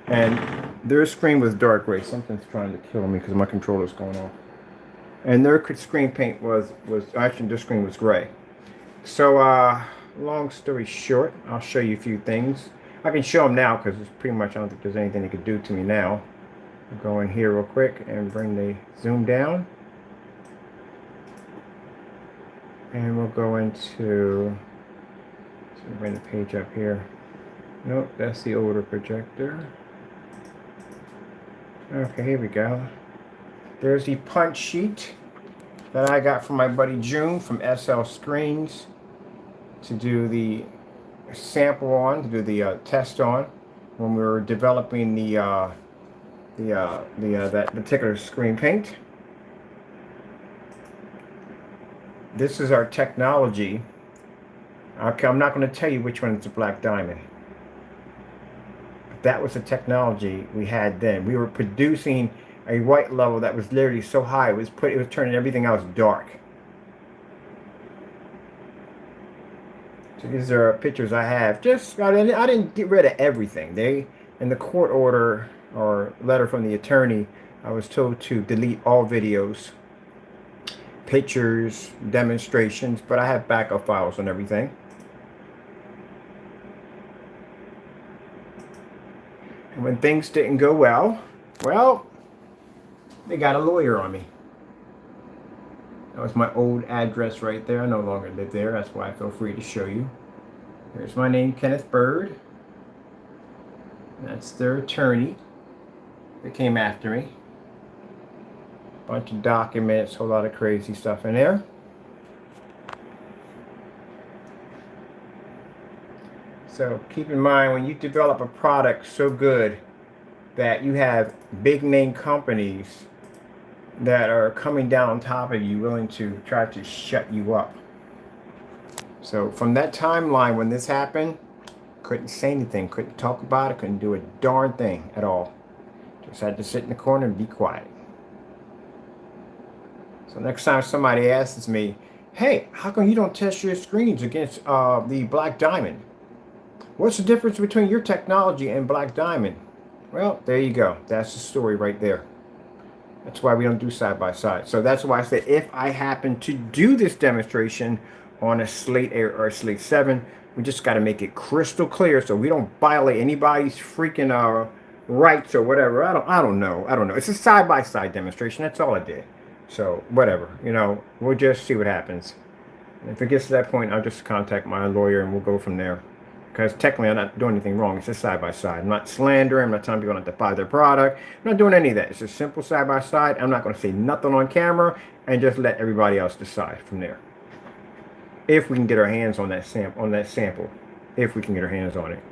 And their screen was dark gray. Something's trying to kill me because my controller's going off. And their screen paint was actually, their screen was gray. So, long story short, I'll show you a few things. I can show them now because it's pretty much, I don't think there's anything they could do to me now. I'll go in here real quick and bring the zoom down. And we'll go into, so bring the page up here. Nope, that's the older projector. Okay, here we go. There's the punch sheet that I got from my buddy June from SL Screens to do the sample on, to do the test on when we were developing that particular screen paint. This is our technology. Okay, I'm not going to tell you which one is the Black Diamond. That was the technology we had then. We were producing a white level that was literally so high it was turning everything else dark. So these are pictures I have. I didn't get rid of everything. They, in the court order or letter from the attorney, I was told to delete all videos, pictures, demonstrations, but I have backup files and everything. And when things didn't go well, they got a lawyer on me. That was my old address right there. I no longer live there. That's why I feel free to show you. Here's my name, Kenneth Bird. That's their attorney that came after me. Bunch of documents, a whole lot of crazy stuff in there. So keep in mind, when you develop a product so good that you have big name companies that are coming down on top of you, willing to try to shut you up. So from that timeline when this happened, couldn't say anything, couldn't talk about it, couldn't do a darn thing at all. Just had to sit in the corner and be quiet. So next time somebody asks me, hey, how come you don't test your screens against the Black Diamond? What's the difference between your technology and Black Diamond? Well, there you go. That's the story right there. That's why we don't do side by side. So that's why I said if I happen to do this demonstration on a Slate 8 or a Slate 7, we just got to make it crystal clear so we don't violate anybody's freaking rights or whatever. I don't know. It's a side by side demonstration. That's all I did. So whatever, we'll just see what happens. And if it gets to that point, I'll just contact my lawyer and we'll go from there. Because technically I'm not doing anything wrong. It's just side by side. I'm not slandering. I'm not telling people not to buy their product. I'm not doing any of that. It's just simple side by side. I'm not going to say nothing on camera and just let everybody else decide from there. If we can get our hands on that sample. If we can get our hands on it.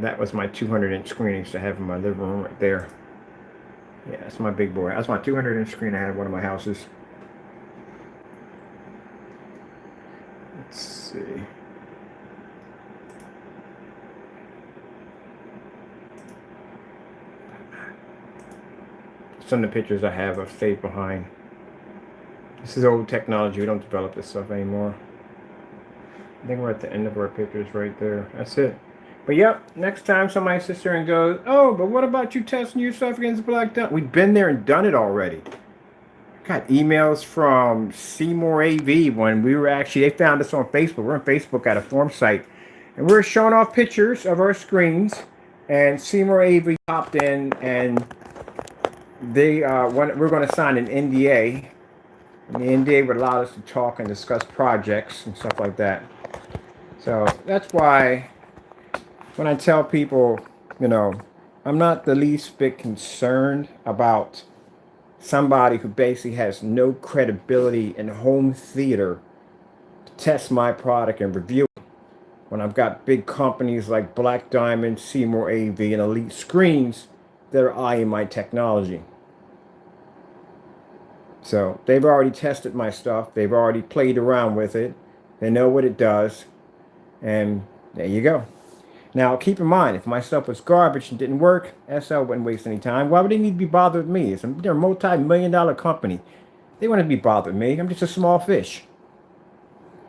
That was my 200-inch screen I used to have in my living room right there. Yeah, that's my big boy. That's my 200-inch screen I had in one of my houses. Let's see. Some of the pictures I have I've saved behind. This is old technology. We don't develop this stuff anymore. I think we're at the end of our pictures right there. That's it. But yep, next time somebody sits there and goes, oh, but what about you testing yourself against Black Diamond? We've been there and done it already. Got emails from Seymour AV when we were they found us on Facebook. We're on Facebook at a forum site. And we were showing off pictures of our screens. And Seymour AV popped in and we're going to sign an NDA. And the NDA would allow us to talk and discuss projects and stuff like that. So that's why when I tell people, I'm not the least bit concerned about somebody who basically has no credibility in home theater to test my product and review it. When I've got big companies like Black Diamond, Seymour AV, and Elite Screens that are eyeing my technology. So they've already tested my stuff. They've already played around with it. They know what it does. And there you go. Now, keep in mind, if my stuff was garbage and didn't work, SL wouldn't waste any time. Why would they need to be bothered with me? They're a multi-million-dollar company. They wouldn't be bothered with me. I'm just a small fish.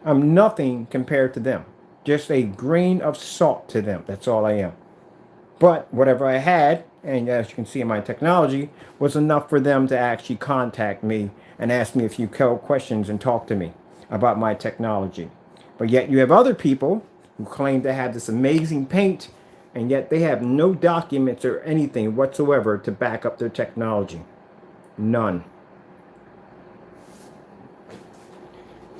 I'm nothing compared to them. Just a grain of salt to them. That's all I am. But whatever I had, and as you can see in my technology, was enough for them to actually contact me and ask me a few questions and talk to me about my technology. But yet you have other people who claim to have this amazing paint, and yet they have no documents or anything whatsoever to back up their technology. None.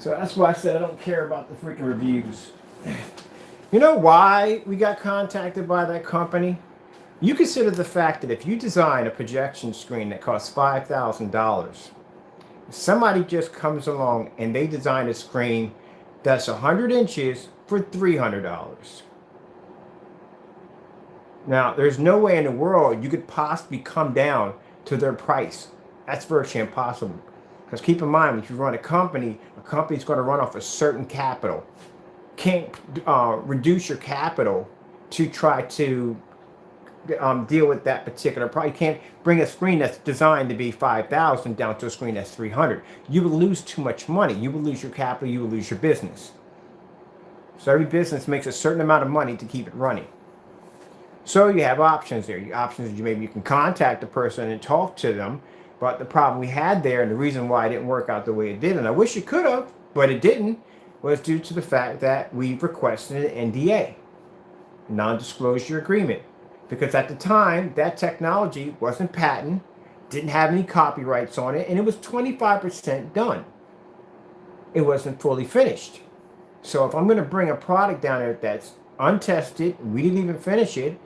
So that's why I said I don't care about the freaking reviews. You know why we got contacted by that company? You consider the fact that if you design a projection screen that costs $5,000, somebody just comes along and they design a screen that's 100 inches for $300. Now, there's no way in the world you could possibly come down to their price. That's virtually impossible. Because keep in mind, if you run a company's going to run off a certain capital. Can't reduce your capital to try to deal with that particular price. You can't bring a screen that's designed to be 5,000 down to a screen that's 300. You will lose too much money. You will lose your capital. You will lose your business. So every business makes a certain amount of money to keep it running. So you have options there. Your options is maybe you can contact the person and talk to them. But the problem we had there, and the reason why it didn't work out the way it did, and I wish it could have, but it didn't, was due to the fact that we requested an NDA, non-disclosure agreement. Because at the time, that technology wasn't patented, didn't have any copyrights on it, and it was 25% done. It wasn't fully finished. So if I'm going to bring a product down there that's untested, we didn't even finish it,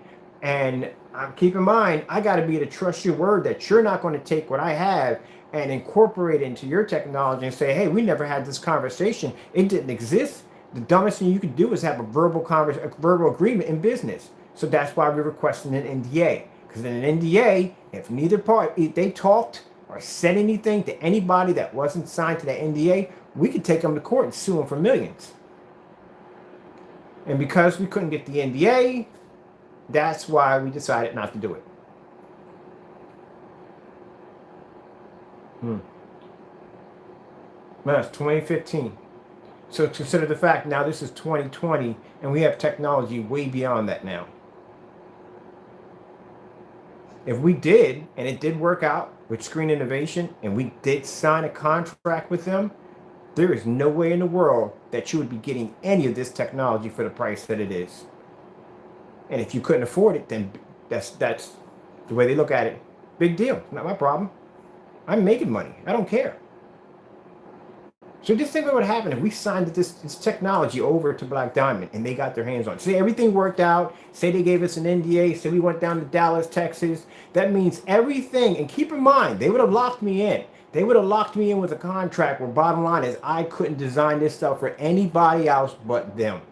and keep in mind, I got to be able to trust your word that you're not going to take what I have and incorporate it into your technology and say, hey, we never had this conversation. It didn't exist. The dumbest thing you could do is have a verbal agreement in business. So that's why we're requesting an NDA. Because in an NDA, if neither party, if they talked or said anything to anybody that wasn't signed to that NDA, we could take them to court and sue them for millions. And because we couldn't get the NDA, that's why we decided not to do it. That's 2015. So consider the fact now this is 2020 and we have technology way beyond that now. If we did, and it did work out with Screen Innovation, and we did sign a contract with them, there is no way in the world that you would be getting any of this technology for the price that it is. And if you couldn't afford it, then that's the way they look at it. Big deal. Not my problem. I'm making money. I don't care. So just think about what happened if we signed this technology over to Black Diamond and they got their hands on it. Say everything worked out. Say they gave us an NDA. Say we went down to Dallas, Texas. That means everything. And keep in mind, they would have locked me in. They would have locked me in with a contract where bottom line is I couldn't design this stuff for anybody else but them.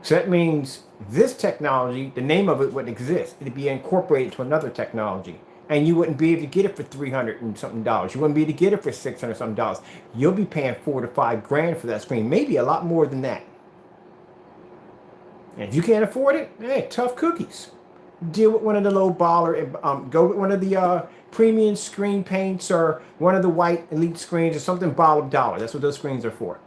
So that means this technology, the name of it wouldn't exist. It'd be incorporated to another technology. And you wouldn't be able to get it for $300 and something dollars. You wouldn't be able to get it for $600 something dollars. You'll be paying $4 to $5 grand for that screen, maybe a lot more than that. And if you can't afford it, hey, tough cookies. Deal with one of the low baller, go with one of the premium screen paints or one of the white elite screens or something bottom dollar. That's what those screens are for.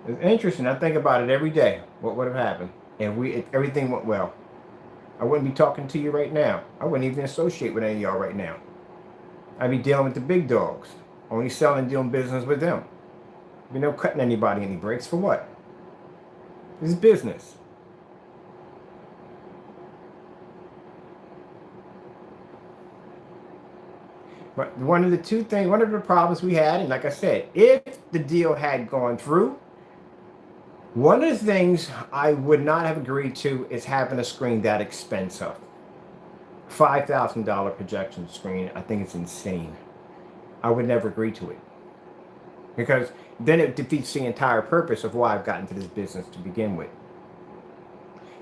It's interesting. I think about it every day. What would have happened if everything went well? I wouldn't be talking to you right now. I wouldn't even associate with any of y'all right now. I'd be dealing with the big dogs. Only selling, doing business with them. You know, cutting anybody any breaks for what? This is business. But one of the problems we had, and like I said, if the deal had gone through, one of the things I would not have agreed to is having a screen that expensive. $5,000 projection screen. I think it's insane. I would never agree to it. Because then it defeats the entire purpose of why I've gotten into this business to begin with.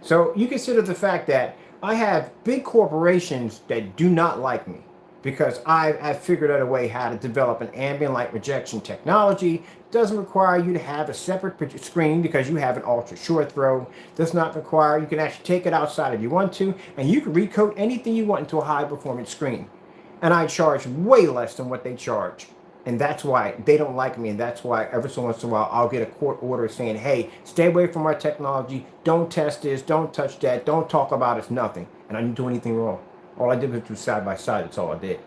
So you consider the fact that I have big corporations that do not like me because I've figured out a way how to develop an ambient light projection technology. Doesn't require you to have a separate screen because you have an ultra short throw. Does not require, you can actually take it outside if you want to, and you can recoat anything you want into a high performance screen. And I charge way less than what they charge. And that's why they don't like me, and that's why every so once in a while I'll get a court order saying, hey, stay away from our technology, don't test this, don't touch that, don't talk about it, nothing. And I didn't do anything wrong. All I did was do side by side, that's all I did.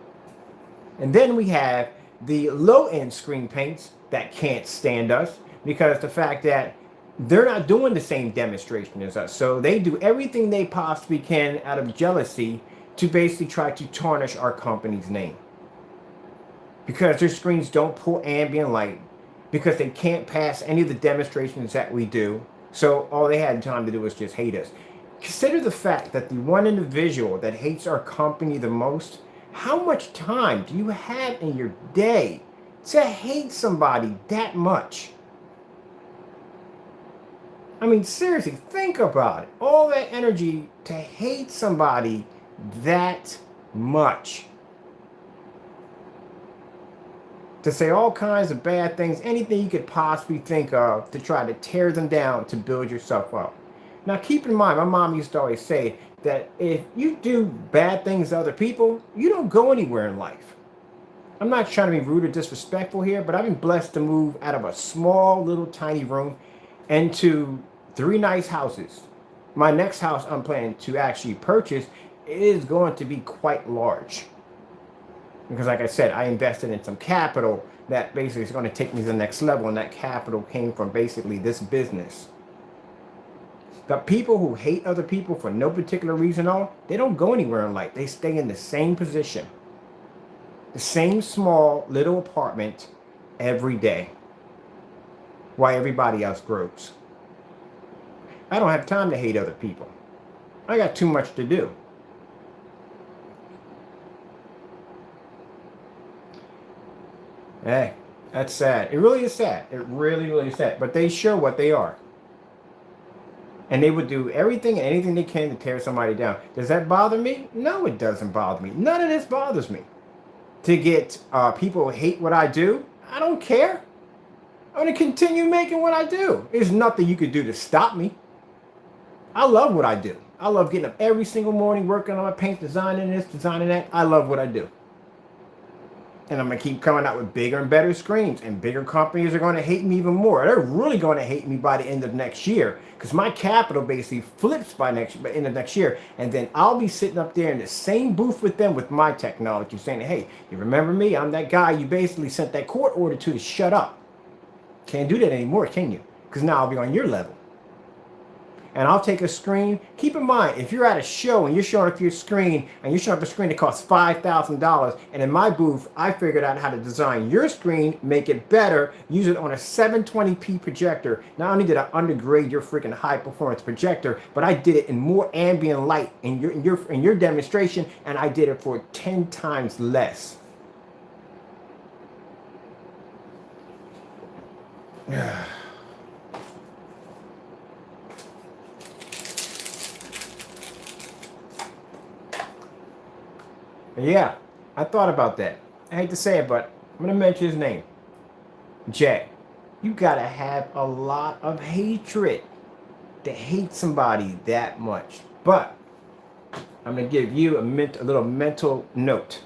And then we have the low-end screen paints that can't stand us because the fact that they're not doing the same demonstration as us. So they do everything they possibly can out of jealousy to basically try to tarnish our company's name. Because their screens don't pull ambient light, because they can't pass any of the demonstrations that we do. So all they had time to do was just hate us. Consider the fact that the one individual that hates our company the most, how much time do you have in your day to hate somebody that much? I mean, seriously, think about it. All that energy to hate somebody that much. To say all kinds of bad things, anything you could possibly think of to try to tear them down to build yourself up. Now, keep in mind, my mom used to always say that if you do bad things to other people, you don't go anywhere in life. I'm not trying to be rude or disrespectful here, but I've been blessed to move out of a small, little, tiny room into 3 nice houses. My next house I'm planning to actually purchase is going to be quite large. Because like I said, I invested in some capital that basically is going to take me to the next level. And that capital came from basically this business. The people who hate other people for no particular reason at all, they don't go anywhere in life. They stay in the same position. The same small little apartment every day. While everybody else grows. I don't have time to hate other people. I got too much to do. Hey, that's sad. It really is sad. It really, really is sad. But they show what they are. And they would do everything and anything they can to tear somebody down. Does that bother me? No, it doesn't bother me. None of this bothers me. To get people who hate what I do, I don't care. I'm going to continue making what I do. There's nothing you could do to stop me. I love what I do. I love getting up every single morning, working on my paint, designing this, designing that. I love what I do. And I'm going to keep coming out with bigger and better screens. And bigger companies are going to hate me even more. They're really going to hate me by the end of next year. Because my capital basically flips by the end of next year. And then I'll be sitting up there in the same booth with them with my technology. Saying, hey, you remember me? I'm that guy you basically sent that court order to shut up. Can't do that anymore, can you? Because now I'll be on your level. And I'll take a screen. Keep in mind, if you're at a show and you're showing up your screen and you're showing up a screen that costs $5,000, and in my booth, I figured out how to design your screen, make it better, use it on a 720p projector. Not only did I undergrade your freaking high performance projector, but I did it in more ambient light in your demonstration, and I did it for 10 times less. Yeah, I thought about that. I hate to say it, but I'm going to mention his name. Jay. You got to have a lot of hatred to hate somebody that much. But I'm going to give you a little mental note.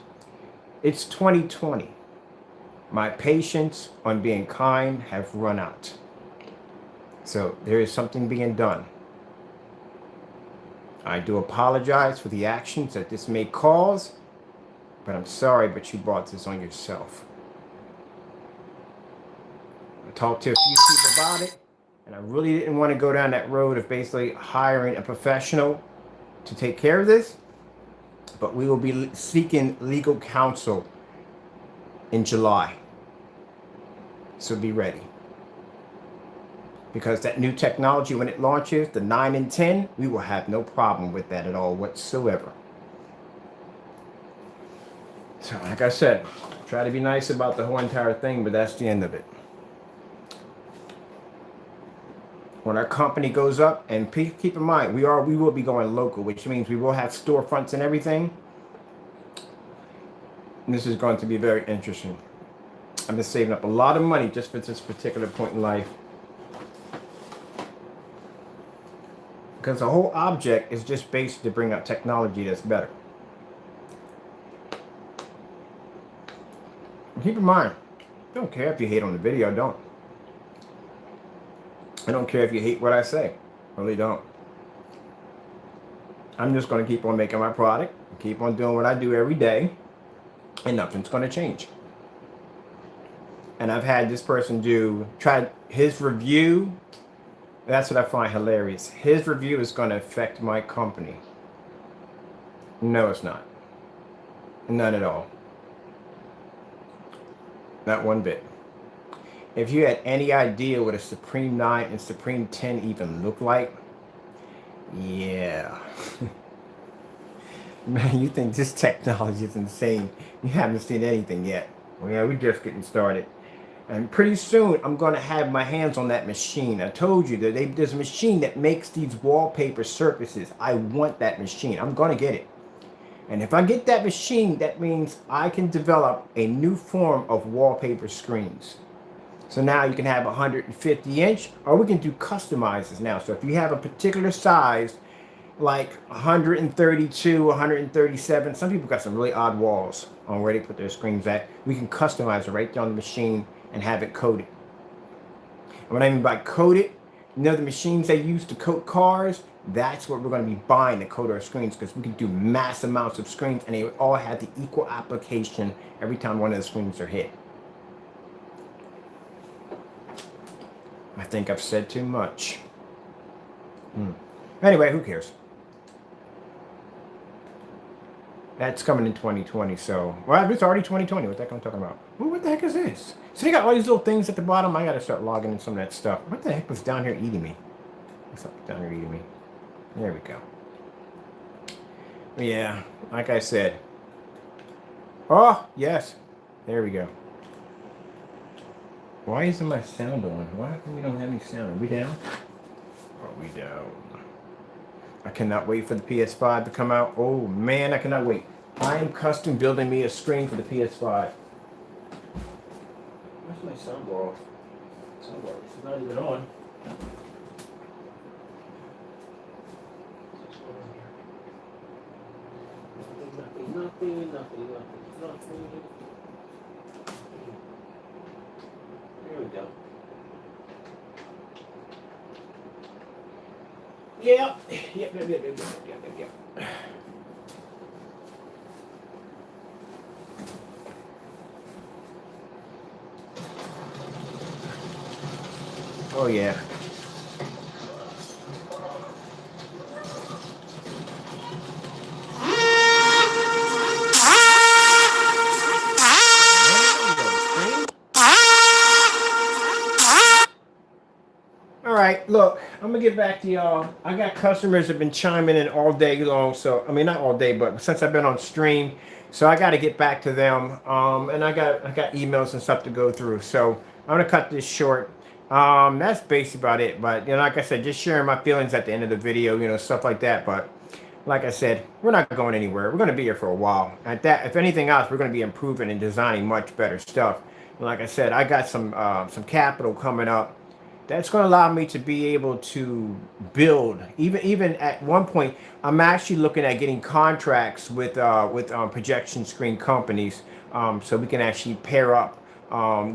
It's 2020. My patience on being kind have run out. So there is something being done. I do apologize for the actions that this may cause. But I'm sorry, but you brought this on yourself. I talked to a few people about it, and I really didn't want to go down that road of basically hiring a professional to take care of this. But we will be seeking legal counsel in July. So be ready. Because that new technology, when it launches, the 9 and 10, we will have no problem with that at all whatsoever. So, like I said, try to be nice about the whole entire thing, but that's the end of it. When our company goes up, and keep in mind, we will be going local, which means we will have storefronts and everything. And this is going to be very interesting. I've been saving up a lot of money just for this particular point in life. Because the whole object is just based to bring out technology that's better. Keep in mind, I don't care if you hate on the video, don't. I don't care if you hate what I say. I really don't. I'm just going to keep on making my product, keep on doing what I do every day, and nothing's going to change. And I've had this person try his review That's what I find hilarious. His review is going to affect my company. No, it's not. None at all. Not one bit. If you had any idea what a Supreme 9 and Supreme 10 even look like, yeah. Man, you think this technology is insane. You haven't seen anything yet. Well, yeah, we're just getting started. And pretty soon, I'm going to have my hands on that machine. I told you that there's a machine that makes these wallpaper surfaces. I want that machine. I'm going to get it. And if I get that machine, that means I can develop a new form of wallpaper screens. So now you can have 150 inch, or we can do customizers now. So if you have a particular size, like 132, 137, some people got some really odd walls on where they put their screens at. We can customize it right there on the machine and have it coated. And what I mean by coated, you know the machines they use to coat cars? That's what we're going to be buying to coat our screens, because we can do mass amounts of screens and they all have the equal application every time one of the screens are hit. I think I've said too much. Anyway, who cares? That's coming in 2020, so... Well, it's already 2020. What the heck am I talking about? Ooh, what the heck is this? So they got all these little things at the bottom. I gotta start logging in some of that stuff. What the heck was down here eating me? What's up down here eating me? There we go. Yeah, like I said. Oh, yes. There we go. Why isn't my sound on? Why come we don't have any sound? Are we down? Are we down? I cannot wait for the PS5 to come out. Oh man, I cannot wait. I am custom building me a screen for the PS5. Where's my soundbar off? Soundbar is not even on. Nothing. There we go. Yep. Oh yeah. All right, look, I'm gonna get back to y'all. I got customers that have been chiming in all day long, so I mean not all day, but since I've been on stream, so I got to get back to them. And I got emails and stuff to go through, so I'm gonna cut this short. That's basically about it. But you know, like I said, just sharing my feelings at the end of the video, you know, stuff like that. But like I said, we're not going anywhere. We're gonna be here for a while. At that, if anything else, we're gonna be improving and designing much better stuff. And like I said, I got some capital coming up. That's going to allow me to be able to build. Even at one point, I'm actually looking at getting contracts with projection screen companies, so we can actually pair up,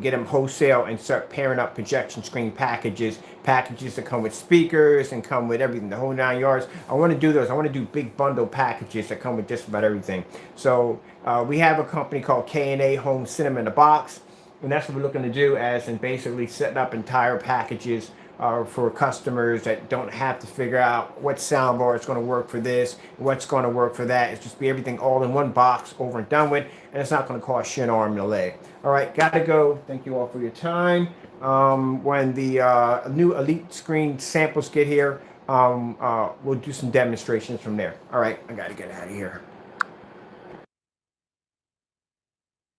get them wholesale and start pairing up projection screen packages that come with speakers and come with everything, the whole 9 yards. I want to do those. I want to do big bundle packages that come with just about everything. So we have a company called K&A Home Cinema in a Box. And that's what we're looking to do, as in basically setting up entire packages for customers that don't have to figure out what soundbar is going to work for this, what's going to work for that. It's just be everything all in one box, over and done with, and it's not going to cost you an arm and a leg. All right, gotta go. Thank you all for your time. When the new Elite Screen samples get here, we'll do some demonstrations from there. All right, I gotta get out of here.